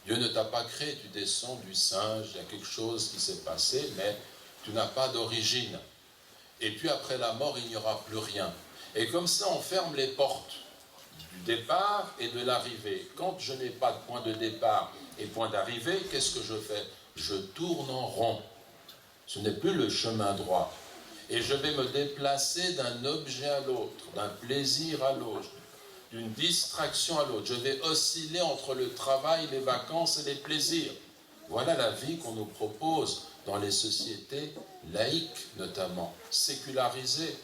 Dieu ne t'a pas créé, tu descends du singe, il y a quelque chose qui s'est passé, mais tu n'as pas d'origine. Et puis après la mort, il n'y aura plus rien. Et comme ça, on ferme les portes du départ et de l'arrivée. Quand je n'ai pas de point de départ et point d'arrivée, qu'est-ce que je fais? Je tourne en rond. Ce n'est plus le chemin droit. Et je vais me déplacer d'un objet à l'autre, d'un plaisir à l'autre, d'une distraction à l'autre. Je vais osciller entre le travail, les vacances et les plaisirs. Voilà la vie qu'on nous propose dans les sociétés laïques notamment, sécularisées,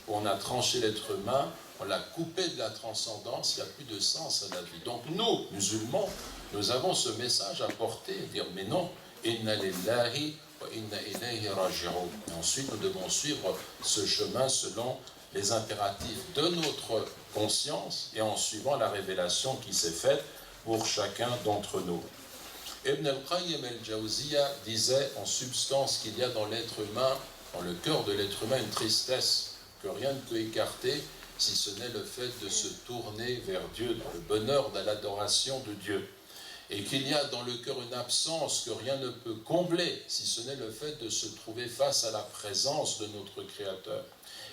où on a tranché l'être humain, on l'a coupé de la transcendance, il n'y a plus de sens à la vie. Donc nous, musulmans, nous avons ce message à porter, dire mais non, inna lillahi wa inna ilayhi raji'un. Et ensuite, nous devons suivre ce chemin selon les impératifs de notre conscience et en suivant la révélation qui s'est faite pour chacun d'entre nous. Ibn al-Qayyim al-Jawziyya disait en substance qu'il y a dans l'être humain, dans le cœur de l'être humain, une tristesse que rien ne peut écarter si ce n'est le fait de se tourner vers Dieu, dans le bonheur de l'adoration de Dieu. Et qu'il y a dans le cœur une absence que rien ne peut combler, si ce n'est le fait de se trouver face à la présence de notre Créateur.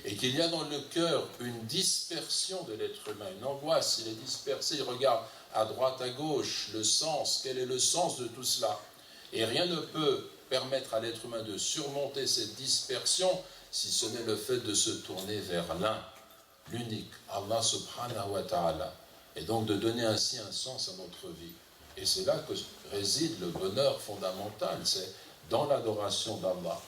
Et qu'il y a dans le cœur une dispersion de l'être humain, une angoisse, il est dispersé, il regarde à droite, à gauche, le sens, quel est le sens de tout cela? Et rien ne peut permettre à l'être humain de surmonter cette dispersion, si ce n'est le fait de se tourner vers l'un, l'unique, Allah subhanahu wa ta'ala, et donc de donner ainsi un sens à notre vie. Et c'est là que réside le bonheur fondamental, c'est dans l'adoration d'Allah.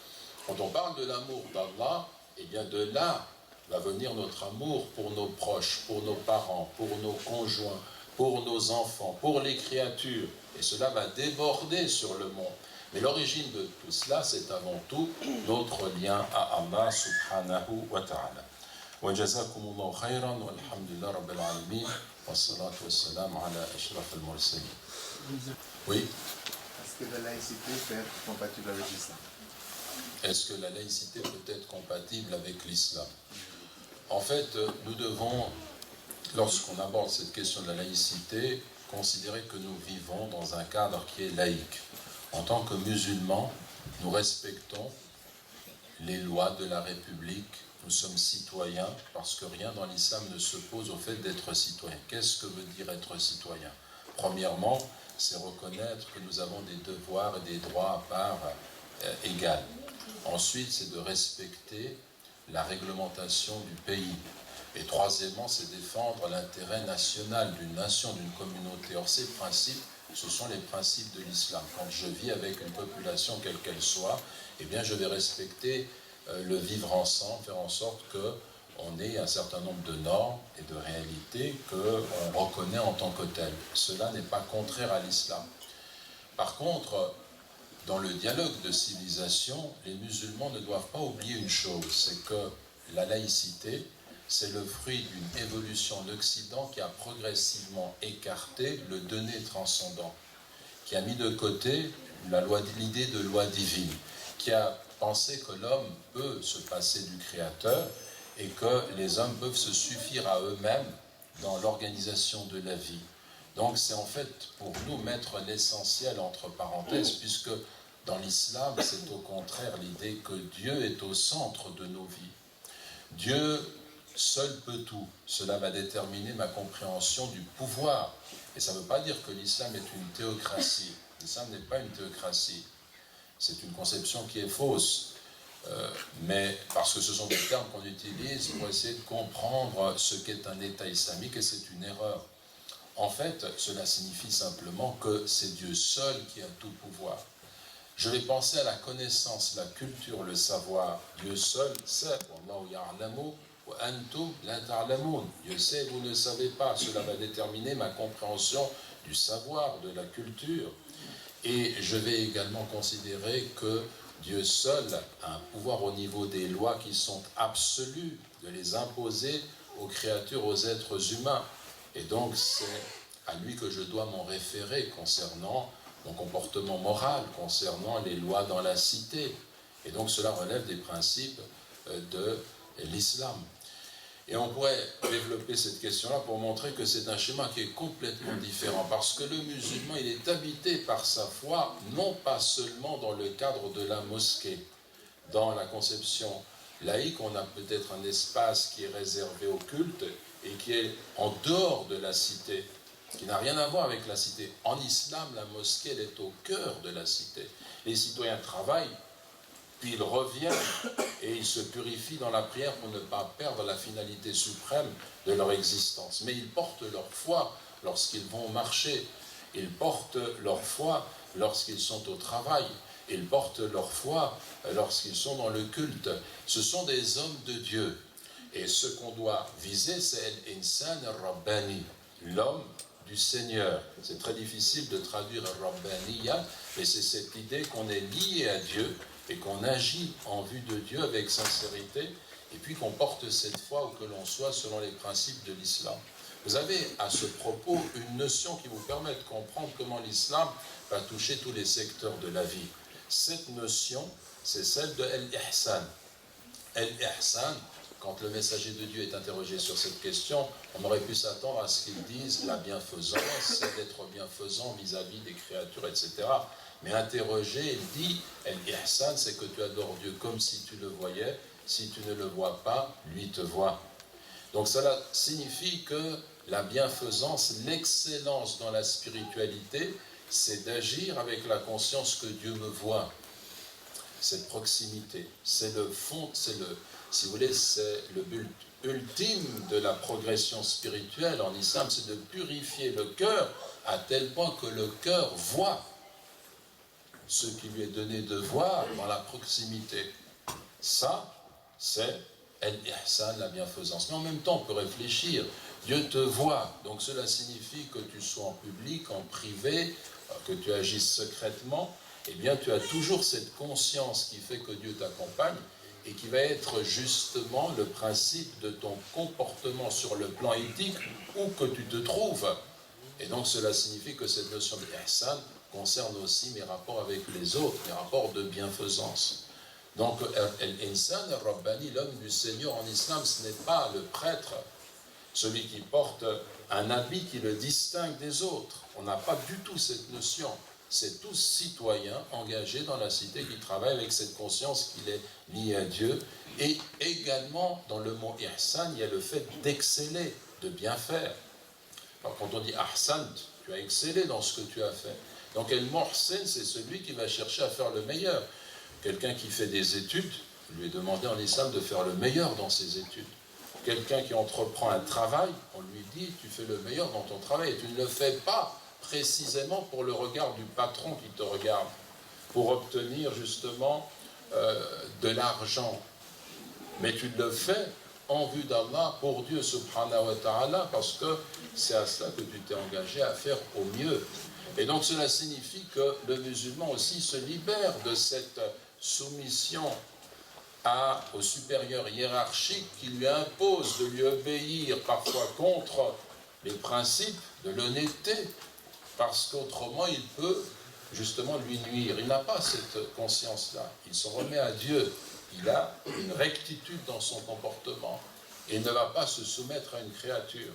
Quand on parle de l'amour d'Allah, eh bien de là va venir notre amour pour nos proches, pour nos parents, pour nos conjoints, pour nos enfants, pour les créatures. Et cela va déborder sur le monde. Mais l'origine de tout cela, c'est avant tout notre lien à Allah subhanahu wa ta'ala. وجزاكم الله خيرا والحمد لله رب العالمين والصلاة والسلام على أشرف المرسلين. Oui. Est-ce que la laïcité peut être compatible avec l'islam? Est-ce que la laïcité peut être compatible avec l'islam? En fait, nous devons, lorsqu'on aborde cette question de la laïcité, considérer que nous vivons dans un cadre qui est laïque. En tant que musulmans, nous respectons les lois de la République, nous sommes citoyens, parce que rien dans l'islam ne s'oppose au fait d'être citoyen. Qu'est-ce que veut dire être citoyen? Premièrement, c'est reconnaître que nous avons des devoirs et des droits à part égales. Ensuite, c'est de respecter la réglementation du pays. Et troisièmement, c'est défendre l'intérêt national d'une nation, d'une communauté. Or, ces principes, ce sont les principes de l'islam. Quand je vis avec une population, quelle qu'elle soit, eh bien, je vais respecter le vivre ensemble, faire en sorte qu'on ait un certain nombre de normes et de réalités qu'on reconnaît en tant que telles. Cela n'est pas contraire à l'islam. Par contre, dans le dialogue de civilisation, les musulmans ne doivent pas oublier une chose, c'est que la laïcité, c'est le fruit d'une évolution en Occident qui a progressivement écarté le donné transcendant, qui a mis de côté l'idée de loi divine, qui a pensé que l'homme peut se passer du Créateur et que les hommes peuvent se suffire à eux-mêmes dans l'organisation de la vie. Donc c'est en fait pour nous mettre l'essentiel entre parenthèses, puisque dans l'islam, c'est au contraire l'idée que Dieu est au centre de nos vies. Dieu seul peut tout. Cela va déterminer ma compréhension du pouvoir. Et ça ne veut pas dire que l'islam est une théocratie. L'islam n'est pas une théocratie. C'est une conception qui est fausse. Mais parce que ce sont des termes qu'on utilise pour essayer de comprendre ce qu'est un État islamique, et c'est une erreur. En fait, cela signifie simplement que c'est Dieu seul qui a tout pouvoir. Je vais penser à la connaissance, la culture, le savoir. Dieu seul sait. Wallahu ya'lamu wa antum la ta'lamun. Dieu sait, vous ne savez pas. Cela va déterminer ma compréhension du savoir, de la culture. Et je vais également considérer que Dieu seul a un pouvoir au niveau des lois qui sont absolues, de les imposer aux créatures, aux êtres humains. Et donc c'est à lui que je dois m'en référer concernant mon comportement moral, concernant les lois dans la cité. Et donc cela relève des principes de l'islam. Et on pourrait développer cette question-là pour montrer que c'est un schéma qui est complètement différent, parce que le musulman, il est habité par sa foi, non pas seulement dans le cadre de la mosquée. Dans la conception laïque, on a peut-être un espace qui est réservé au culte et qui est en dehors de la cité, qui n'a rien à voir avec la cité. En islam, la mosquée, elle est au cœur de la cité. Les citoyens travaillent, puis ils reviennent et ils se purifient dans la prière pour ne pas perdre la finalité suprême de leur existence. Mais ils portent leur foi lorsqu'ils vont marcher, ils portent leur foi lorsqu'ils sont au travail, ils portent leur foi lorsqu'ils sont dans le culte. Ce sont des hommes de Dieu. Et ce qu'on doit viser, c'est l'insan al-Rabbani, l'homme du Seigneur. C'est très difficile de traduire al-Rabbaniya, mais c'est cette idée qu'on est lié à Dieu et qu'on agit en vue de Dieu avec sincérité, et puis qu'on porte cette foi où que l'on soit selon les principes de l'islam. Vous avez à ce propos une notion qui vous permet de comprendre comment l'islam va toucher tous les secteurs de la vie. Cette notion, c'est celle de Al-Ihsan. Al-Ihsan, quand le messager de Dieu est interrogé sur cette question, on aurait pu s'attendre à ce qu'il dise la bienfaisance, c'est d'être bienfaisant vis-à-vis des créatures, etc. Mais interrogé, il dit, Al-Ihsan, c'est que tu adores Dieu comme si tu le voyais, si tu ne le vois pas, lui te voit. Donc cela signifie que la bienfaisance, l'excellence dans la spiritualité, c'est d'agir avec la conscience que Dieu me voit. Cette proximité, c'est le fond, c'est le, si vous voulez, c'est le but ultime de la progression spirituelle en islam, c'est de purifier le cœur à tel point que le cœur voit ce qui lui est donné de voir dans la proximité. Ça, c'est al-ihsan, la bienfaisance. Mais en même temps, on peut réfléchir. Dieu te voit, donc cela signifie que tu sois en public, en privé, que tu agisses secrètement, eh bien tu as toujours cette conscience qui fait que Dieu t'accompagne et qui va être justement le principe de ton comportement sur le plan éthique où que tu te trouves. Et donc cela signifie que cette notion de ihsan concerne aussi mes rapports avec les autres, mes rapports de bienfaisance. Donc l'insan al-Rabbani, l'homme du Seigneur en islam, ce n'est pas le prêtre, celui qui porte un habit qui le distingue des autres. On n'a pas du tout cette notion. C'est tous citoyens engagés dans la cité qui travaillent avec cette conscience qu'il est lié à Dieu. Et également, dans le mot ihsan, il y a le fait d'exceller, de bien faire. Alors, quand on dit ahsant, tu as excellé dans ce que tu as fait. Donc, el-muhsin, c'est celui qui va chercher à faire le meilleur. Quelqu'un qui fait des études, lui est demandé en islam de faire le meilleur dans ses études. Quelqu'un qui entreprend un travail, on lui dit, tu fais le meilleur dans ton travail, et tu ne le fais pas précisément pour le regard du patron qui te regarde, pour obtenir justement de l'argent. Mais tu le fais en vue d'Allah, pour Dieu subhanahu wa ta'ala, parce que c'est à cela que tu t'es engagé à faire au mieux. Et donc cela signifie que le musulman aussi se libère de cette soumission au supérieur hiérarchique qui lui impose de lui obéir parfois contre les principes de l'honnêteté, parce qu'autrement il peut justement lui nuire. Il n'a pas cette conscience-là. Il s'en remet à Dieu. Il a une rectitude dans son comportement et ne va pas se soumettre à une créature.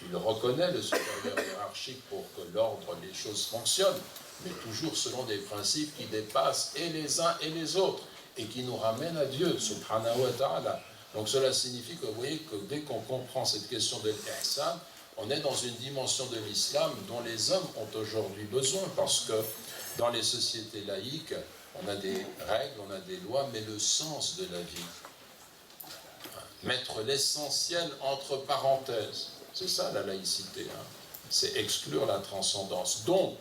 Il reconnaît le supérieur hiérarchique pour que l'ordre, les choses fonctionnent, mais toujours selon des principes qui dépassent et les uns et les autres et qui nous ramènent à Dieu, subhanahu wa ta'ala. Donc cela signifie que vous voyez que dès qu'on comprend cette question de l'ihsan, on est dans une dimension de l'islam dont les hommes ont aujourd'hui besoin, parce que dans les sociétés laïques, on a des règles, on a des lois, mais le sens de la vie, mettre l'essentiel entre parenthèses, c'est ça la laïcité, hein. C'est exclure la transcendance. Donc,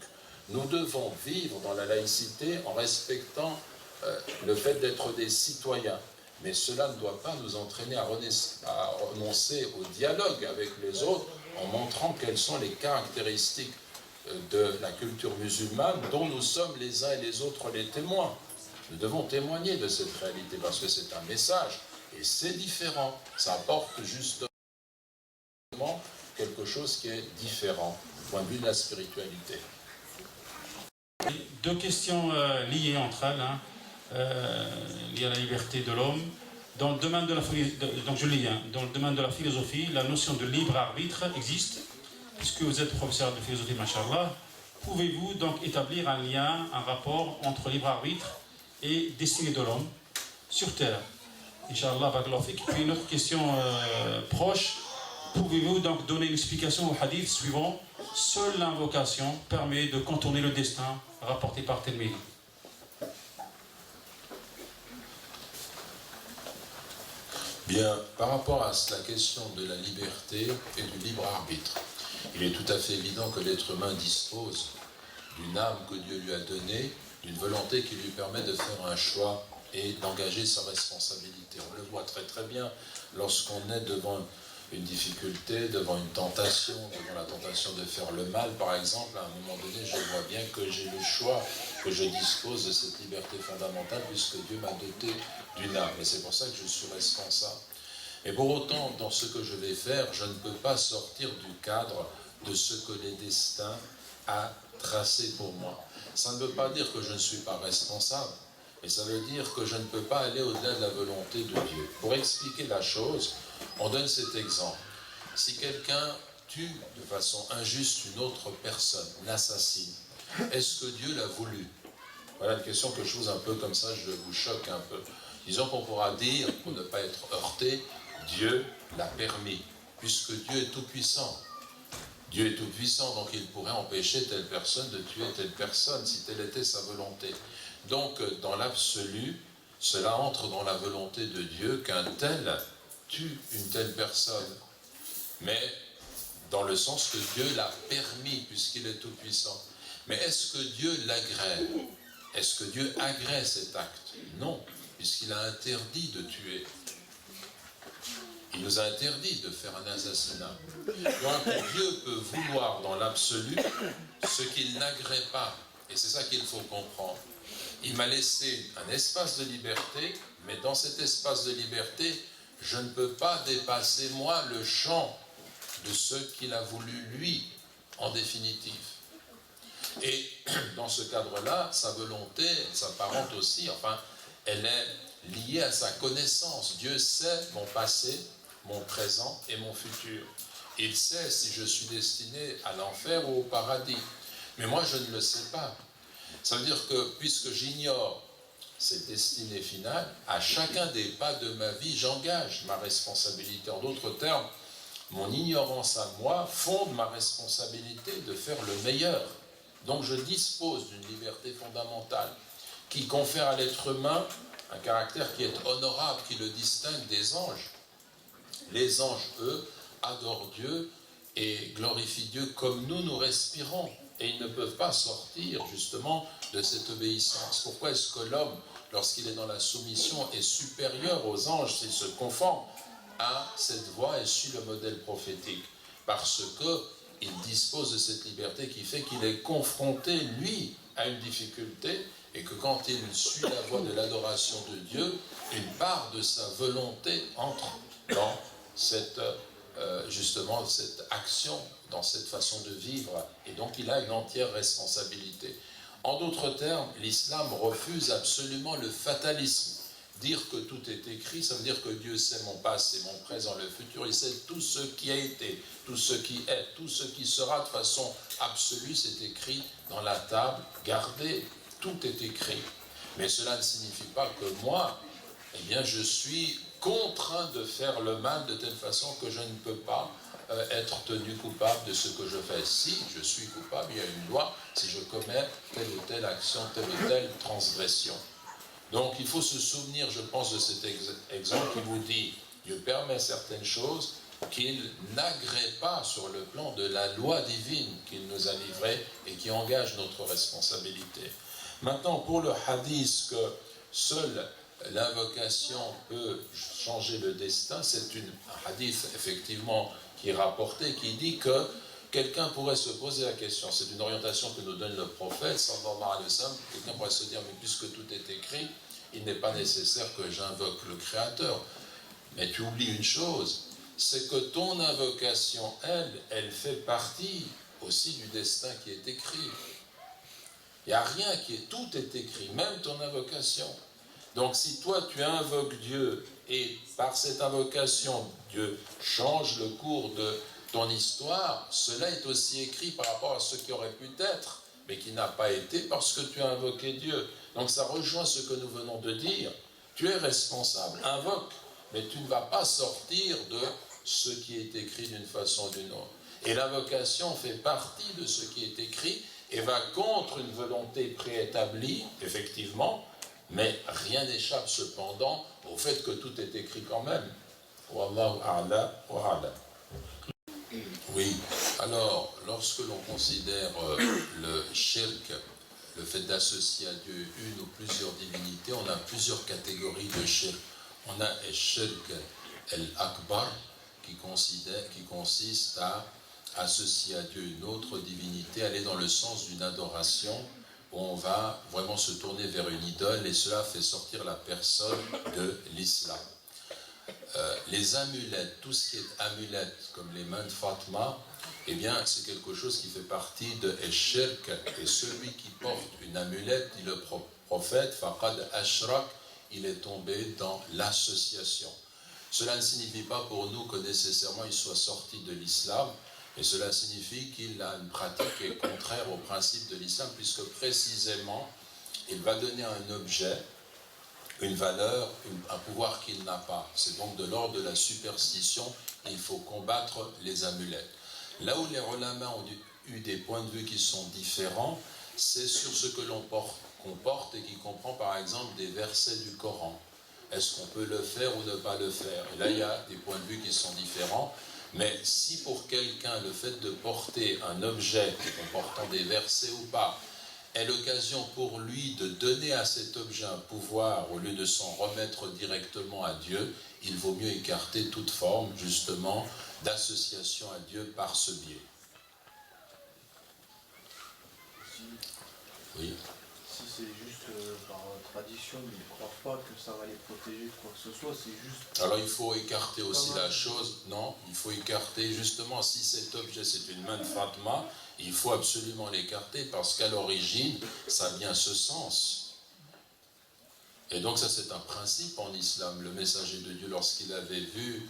nous devons vivre dans la laïcité en respectant le fait d'être des citoyens. Mais cela ne doit pas nous entraîner à renoncer au dialogue avec les autres en montrant quelles sont les caractéristiques de la culture musulmane dont nous sommes les uns et les autres les témoins. Nous devons témoigner de cette réalité parce que c'est un message et c'est différent. Ça apporte justement quelque chose qui est différent du point de vue de la spiritualité. Deux questions liées entre elles, hein, liées à la liberté de l'homme. Dans le domaine de la dans le domaine de la philosophie, la notion de libre arbitre existe. Puisque vous êtes professeur de philosophie, machallah, pouvez-vous donc établir un lien, un rapport entre libre arbitre et destinée de l'homme sur Terre? Inch'Allah, barakallahu fik. Puis une autre question proche. Pouvez-vous donc donner une explication au hadith suivant? Seule l'invocation permet de contourner le destin rapporté par Tirmidhi. Bien, par rapport à la question de la liberté et du libre arbitre, il est tout à fait évident que l'être humain dispose d'une âme que Dieu lui a donnée, d'une volonté qui lui permet de faire un choix et d'engager sa responsabilité. On le voit très très bien lorsqu'on est devant une difficulté, devant une tentation, devant la tentation de faire le mal, par exemple, à un moment donné, je vois bien que j'ai le choix, que je dispose de cette liberté fondamentale, puisque Dieu m'a doté d'une âme. Et c'est pour ça que je suis responsable. Et pour autant, dans ce que je vais faire, je ne peux pas sortir du cadre de ce que les destins a tracé pour moi. Ça ne veut pas dire que je ne suis pas responsable, mais ça veut dire que je ne peux pas aller au-delà de la volonté de Dieu. Pour expliquer la chose, on donne cet exemple. Si quelqu'un tue de façon injuste une autre personne, l'assassine, est-ce que Dieu l'a voulu? Voilà une question que je pose un peu comme ça, je vous choque un peu. Disons qu'on pourra dire, pour ne pas être heurté, Dieu l'a permis, puisque Dieu est tout-puissant. Dieu est tout-puissant, donc il pourrait empêcher telle personne de tuer telle personne, si telle était sa volonté. Donc, dans l'absolu, cela entre dans la volonté de Dieu qu'un tel tue une telle personne. Mais dans le sens que Dieu l'a permis, puisqu'il est tout-puissant. Mais est-ce que Dieu l'agrée? Est-ce que Dieu agrée cet acte? Non, puisqu'il a interdit de tuer. Il nous a interdit de faire un assassinat. Donc Dieu peut vouloir dans l'absolu ce qu'il n'agrée pas. Et c'est ça qu'il faut comprendre. Il m'a laissé un espace de liberté, mais dans cet espace de liberté, je ne peux pas dépasser, moi, le champ de ce qu'il a voulu, lui, en définitive. Et dans ce cadre-là, sa volonté, elle s'apparente aussi, enfin, elle est liée à sa connaissance. Dieu sait mon passé, mon présent et mon futur. Il sait si je suis destiné à l'enfer ou au paradis. Mais moi, je ne le sais pas. Ça veut dire que, puisque j'ignore cette destinée finale, à chacun des pas de ma vie, j'engage ma responsabilité. En d'autres termes, mon ignorance à moi fonde ma responsabilité de faire le meilleur. Donc je dispose d'une liberté fondamentale qui confère à l'être humain un caractère qui est honorable, qui le distingue des anges. Les anges, eux, adorent Dieu et glorifient Dieu comme nous respirons. Et ils ne peuvent pas sortir justement de cette obéissance. Pourquoi est-ce que l'homme, lorsqu'il est dans la soumission, est supérieur aux anges s'il se conforme à cette voie et suit le modèle prophétique? Parce qu'il dispose de cette liberté qui fait qu'il est confronté, lui, à une difficulté, et que quand il suit la voie de l'adoration de Dieu, une part de sa volonté entre dans justement cette action, dans cette façon de vivre, et donc il a une entière responsabilité. En d'autres termes, l'islam refuse absolument le fatalisme. Dire que tout est écrit, ça veut dire que Dieu sait mon passé, mon présent, le futur, il sait tout ce qui a été, tout ce qui est, tout ce qui sera de façon absolue, c'est écrit dans la table, gardez, tout est écrit. Mais cela ne signifie pas que moi, eh bien, je suis contraint de faire le mal de telle façon que je ne peux pas être tenu coupable de ce que je fais. Si je suis coupable, il y a une loi, si je commets telle ou telle action, telle ou telle transgression. Donc il faut se souvenir, je pense, de cet exemple qui vous dit, Dieu permet certaines choses qu'il n'agrée pas sur le plan de la loi divine qu'il nous a livrée et qui engage notre responsabilité. Maintenant, pour le hadith que seule l'invocation peut changer le destin, c'est un hadith effectivement qui est rapporté, qui dit que quelqu'un pourrait se poser la question, c'est une orientation que nous donne le prophète, sallallahu alayhi wa sallam, quelqu'un pourrait se dire, mais puisque tout est écrit, il n'est pas nécessaire que j'invoque le Créateur. Mais tu oublies une chose, c'est que ton invocation, elle fait partie aussi du destin qui est écrit. Il n'y a rien tout est écrit, même ton invocation. Donc si toi tu invoques Dieu et par cette invocation, Dieu change le cours de ton histoire, cela est aussi écrit par rapport à ce qui aurait pu être, mais qui n'a pas été parce que tu as invoqué Dieu. Donc ça rejoint ce que nous venons de dire. Tu es responsable, invoque, mais tu ne vas pas sortir de ce qui est écrit d'une façon ou d'une autre. Et l'invocation fait partie de ce qui est écrit et va contre une volonté préétablie, effectivement, mais rien n'échappe cependant au fait que tout est écrit quand même. Wallahu a'la wa a'la. Oui, alors, lorsque l'on considère le shirk, le fait d'associer à Dieu une ou plusieurs divinités, on a plusieurs catégories de shirk. On a le shirk al-akbar, qui consiste à associer à Dieu une autre divinité, aller dans le sens d'une adoration, où on va vraiment se tourner vers une idole, et cela fait sortir la personne de l'islam. Les amulettes, tout ce qui est amulettes, comme les mains de Fatma, eh bien, c'est quelque chose qui fait partie de Eshirk, et celui qui porte une amulette, dit le prophète, Faqad Ashrak, il est tombé dans l'association. Cela ne signifie pas pour nous que nécessairement il soit sorti de l'islam, et cela signifie qu'il a une pratique qui est contraire au principe de l'islam, puisque précisément, il va donner à un objet une valeur, un pouvoir qu'il n'a pas. C'est donc de l'ordre de la superstition, il faut combattre les amulettes. Là où les ulama ont eu des points de vue qui sont différents, c'est sur ce que l'on porte et qui comprend par exemple des versets du Coran. Est-ce qu'on peut le faire ou ne pas le faire? Et là, il y a des points de vue qui sont différents. Mais si pour quelqu'un, le fait de porter un objet comportant des versets ou pas est l'occasion pour lui de donner à cet objet un pouvoir au lieu de s'en remettre directement à Dieu, il vaut mieux écarter toute forme justement d'association à Dieu par ce biais. Oui. Si c'est juste par tradition, ils ne croient pas que ça va les protéger de quoi que ce soit, c'est juste... Alors il faut écarter aussi la chose, non, il faut écarter justement si cet objet c'est une main de Fatma, il faut absolument l'écarter parce qu'à l'origine, ça a bien ce sens. Et donc ça c'est un principe en islam. Le messager de Dieu, lorsqu'il avait vu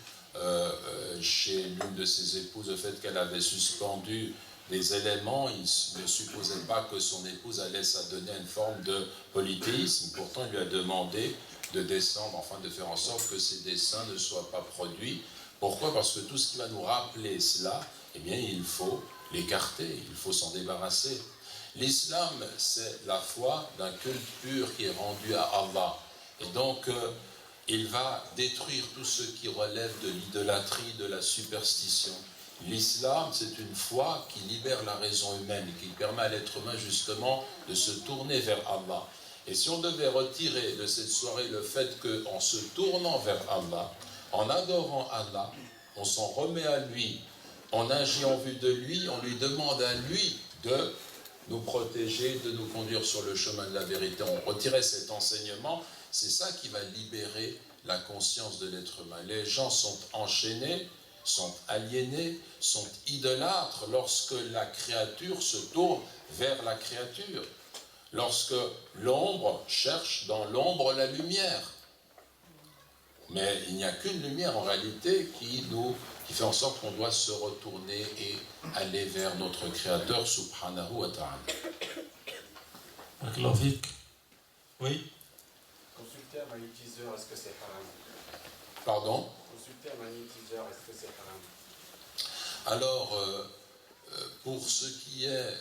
chez l'une de ses épouses le fait qu'elle avait suspendu les éléments, il ne supposait pas que son épouse allait s'adonner à une forme de polythéisme. Pourtant, il lui a demandé de descendre, enfin de faire en sorte que ces desseins ne soient pas produits. Pourquoi? Parce que tout ce qui va nous rappeler cela, eh bien, il faut l'écarter, il faut s'en débarrasser. L'islam, c'est la foi d'un culte pur qui est rendu à Allah. Et donc, il va détruire tout ce qui relève de l'idolâtrie, de la superstition. L'islam, c'est une foi qui libère la raison humaine, qui permet à l'être humain justement de se tourner vers Allah. Et si on devait retirer de cette soirée le fait qu'en se tournant vers Allah, en adorant Allah, on s'en remet à lui, on agit en vue de lui, on lui demande à lui de nous protéger, de nous conduire sur le chemin de la vérité. On retirait cet enseignement, c'est ça qui va libérer la conscience de l'être humain. Les gens sont enchaînés, sont aliénés, sont idolâtres lorsque la créature se tourne vers la créature. Lorsque l'ombre cherche dans l'ombre la lumière. Mais il n'y a qu'une lumière en réalité qui fait en sorte qu'on doit se retourner et aller vers notre Créateur subhanahu wa ta'ala. Oui. Consulter un magnétiseur, est-ce que c'est haram? Pardon? Consulter un magnétiseur, est-ce que c'est haram? Alors, pour ce qui est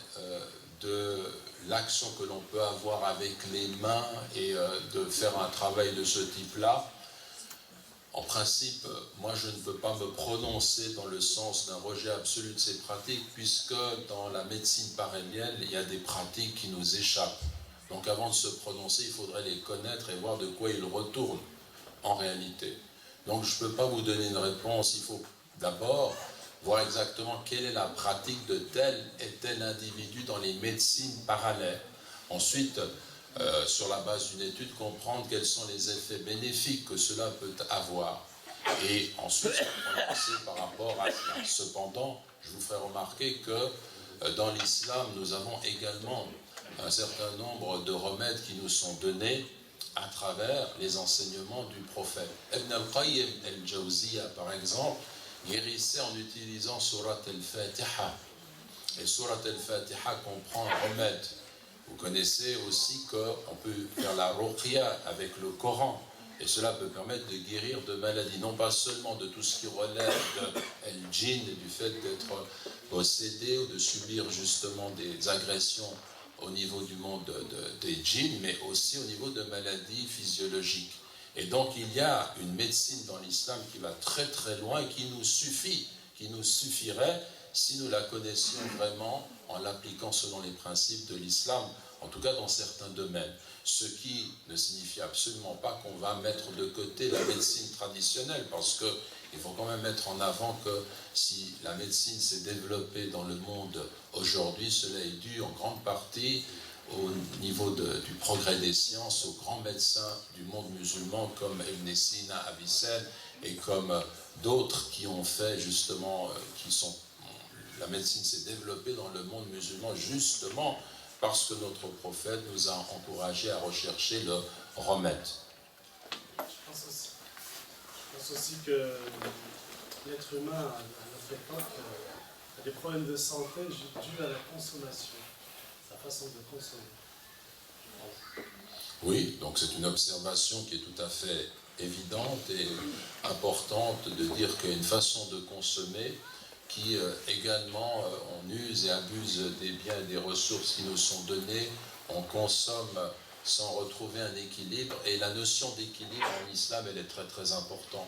de l'action que l'on peut avoir avec les mains et de faire un travail de ce type-là, en principe, moi je ne peux pas me prononcer dans le sens d'un rejet absolu de ces pratiques, puisque dans la médecine paralléle, il y a des pratiques qui nous échappent. Donc avant de se prononcer, il faudrait les connaître et voir de quoi ils retournent en réalité. Donc je ne peux pas vous donner une réponse, il faut d'abord voir exactement quelle est la pratique de tel et tel individu dans les médecines parallèles. Ensuite, sur la base d'une étude, comprendre quels sont les effets bénéfiques que cela peut avoir. Et ensuite, se prononcer par rapport à cela. Cependant, je vous ferai remarquer que dans l'islam, nous avons également un certain nombre de remèdes qui nous sont donnés à travers les enseignements du prophète. Ibn al-Qayyim al-Jawziyya, par exemple, guérissait en utilisant Surat al-Fatiha. Et Surat al-Fatiha comprend un remède. Vous connaissez aussi qu'on peut faire la ruqya avec le Coran. Et cela peut permettre de guérir de maladies, non pas seulement de tout ce qui relève de el-djinn, du fait d'être possédé ou de subir justement des agressions au niveau du monde des djinns, mais aussi au niveau de maladies physiologiques. Et donc il y a une médecine dans l'islam qui va très très loin et qui nous suffit, qui nous suffirait si nous la connaissions vraiment en l'appliquant selon les principes de l'islam, en tout cas dans certains domaines. Ce qui ne signifie absolument pas qu'on va mettre de côté la médecine traditionnelle, parce qu'il faut quand même mettre en avant que si la médecine s'est développée dans le monde aujourd'hui, cela est dû en grande partie au niveau du progrès des sciences, aux grands médecins du monde musulman comme Ibn Sina, Avicenne et comme d'autres qui ont fait justement, la médecine s'est développée dans le monde musulman justement parce que notre prophète nous a encouragés à rechercher le remède. Je pense aussi que l'être humain, à notre époque, a des problèmes de santé dus à la consommation, sa façon de consommer. Oui, donc c'est une observation qui est tout à fait évidente et importante de dire qu'il y a une façon de consommer qui également on use et abuse des biens et des ressources qui nous sont données, on consomme sans retrouver un équilibre, et la notion d'équilibre en islam, elle est très très importante.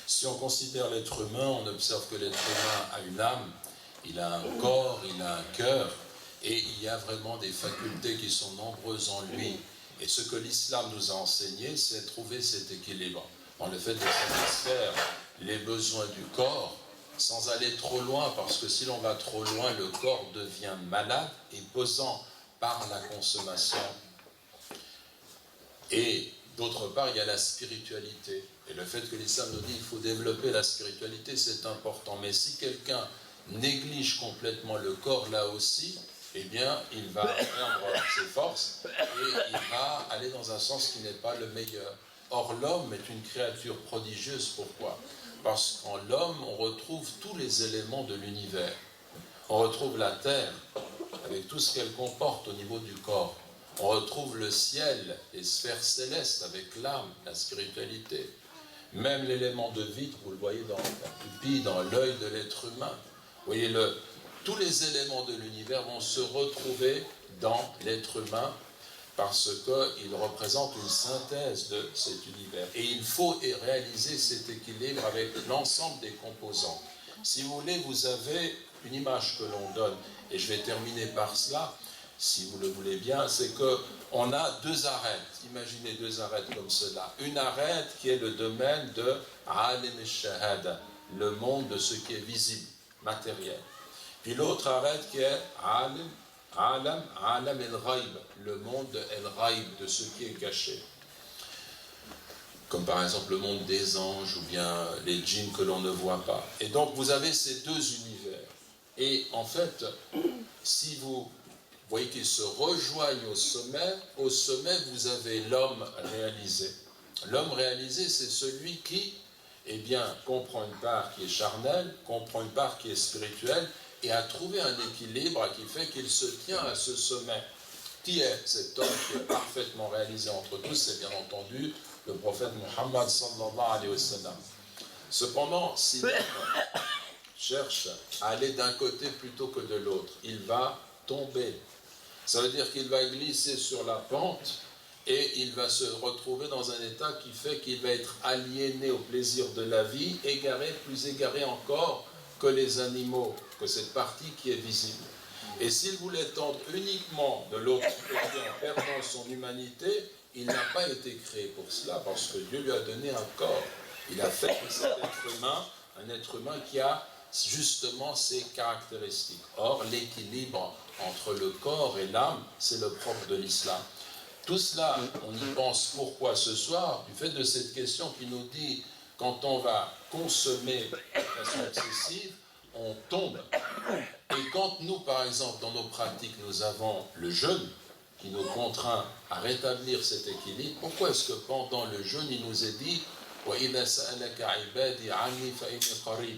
Si on considère l'être humain, on observe que l'être humain a une âme, il a un corps, il a un cœur, Et il y a vraiment des facultés qui sont nombreuses en lui. Et ce que l'islam nous a enseigné, c'est trouver cet équilibre dans le fait de satisfaire les besoins du corps sans aller trop loin, parce que si l'on va trop loin, le corps devient malade et pesant par la consommation. Et d'autre part, il y a la spiritualité. Et le fait que l'islam nous dit qu'il faut développer la spiritualité, c'est important. Mais si quelqu'un néglige complètement le corps là aussi, eh bien, il va perdre ses forces et il va aller dans un sens qui n'est pas le meilleur. Or, l'homme est une créature prodigieuse. Pourquoi ? Parce qu'en l'homme, on retrouve tous les éléments de l'univers. On retrouve la terre, avec tout ce qu'elle comporte au niveau du corps. On retrouve le ciel, les sphères célestes, avec l'âme, la spiritualité. Même l'élément de vitre, vous le voyez dans la pupille, dans l'œil de l'être humain. Vous voyez, tous les éléments de l'univers vont se retrouver dans l'être humain parce qu'il représente une synthèse de cet univers. Et il faut réaliser cet équilibre avec l'ensemble des composants. Si vous voulez, vous avez une image que l'on donne, et je vais terminer par cela, si vous le voulez bien, c'est qu'on a deux arêtes. Imaginez deux arêtes comme cela. Une arête qui est le domaine de Alim al-Shahada, le monde de ce qui est visible, matériel. Puis l'autre arête qui est Alam el-Ghaib, le monde de el-Ghaib, de ce qui est caché. Comme par exemple le monde des anges ou bien les djinns que l'on ne voit pas. Et donc vous avez ces deux univers. Et en fait, si vous voyez qu'ils se rejoignent au sommet vous avez l'homme réalisé. L'homme réalisé, c'est celui qui, eh bien, comprend une part qui est charnelle, comprend une part qui est spirituelle, et a trouvé un équilibre qui fait qu'il se tient à ce sommet. Qui est cet homme qui est parfaitement réalisé entre tous? C'est bien entendu le prophète Muhammad sallallahu alayhi wa sallam. Cependant, si l'homme cherche à aller d'un côté plutôt que de l'autre, il va tomber. Ça veut dire qu'il va glisser sur la pente et il va se retrouver dans un état qui fait qu'il va être aliéné au plaisir de la vie, égaré, plus égaré encore que les animaux, que cette partie qui est visible. Et s'il voulait tendre uniquement de l'autre côté en perdant son humanité, il n'a pas été créé pour cela, parce que Dieu lui a donné un corps. Il a fait de cet être humain un être humain qui a justement ces caractéristiques. Or, l'équilibre entre le corps et l'âme, c'est le propre de l'islam. Tout cela, on y pense pourquoi ce soir, du fait de cette question qui nous dit, quand on va consommer de façon excessive, on tombe. Et quand nous, par exemple, dans nos pratiques, nous avons le jeûne, qui nous contraint à rétablir cet équilibre, pourquoi est-ce que pendant le jeûne, il nous est dit «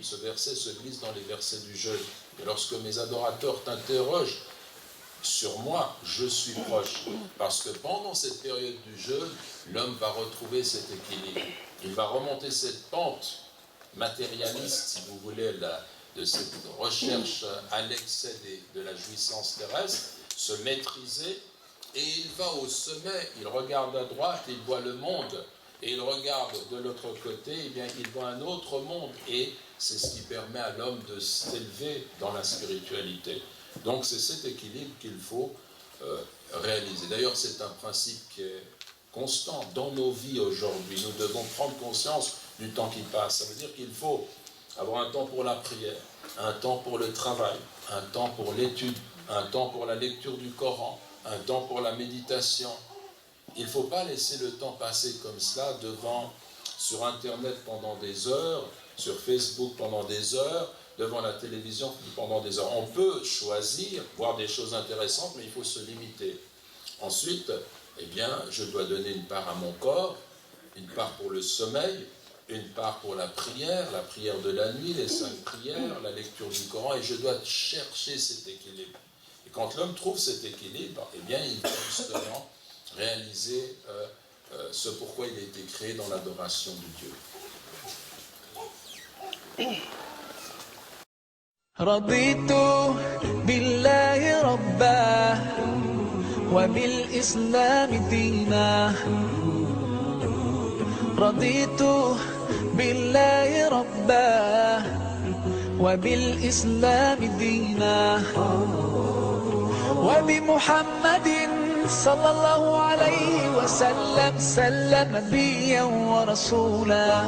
Ce verset se glisse dans les versets du jeûne. Et lorsque mes adorateurs t'interrogent sur moi, je suis proche. Parce que pendant cette période du jeûne, l'homme va retrouver cet équilibre. Il va remonter cette pente matérialiste, si vous voulez, de cette recherche à l'excès de la jouissance terrestre, se maîtriser, et il va au sommet, il regarde à droite, il voit le monde, et il regarde de l'autre côté, eh bien, il voit un autre monde, et c'est ce qui permet à l'homme de s'élever dans la spiritualité. Donc c'est cet équilibre qu'il faut réaliser. D'ailleurs, c'est un principe qui est constant dans nos vies aujourd'hui. Nous devons prendre conscience du temps qui passe. Ça veut dire qu'il faut avoir un temps pour la prière, un temps pour le travail, un temps pour l'étude, un temps pour la lecture du Coran, un temps pour la méditation. Il ne faut pas laisser le temps passer comme cela sur Internet pendant des heures, sur Facebook pendant des heures, devant la télévision pendant des heures. On peut choisir, voir des choses intéressantes, mais il faut se limiter. Ensuite, eh bien, je dois donner une part à mon corps, une part pour le sommeil, une part pour la prière de la nuit, les 5 prières, la lecture du Coran, et je dois chercher cet équilibre. Et quand l'homme trouve cet équilibre, eh bien, il va justement réaliser ce pourquoi il a été créé dans l'adoration de Dieu. رضيت بالله ربا وبالإسلام دينا رضيت بالله ربا وبالإسلام دينا وبمحمد صلى الله عليه وسلم سلم نبيا ورسولا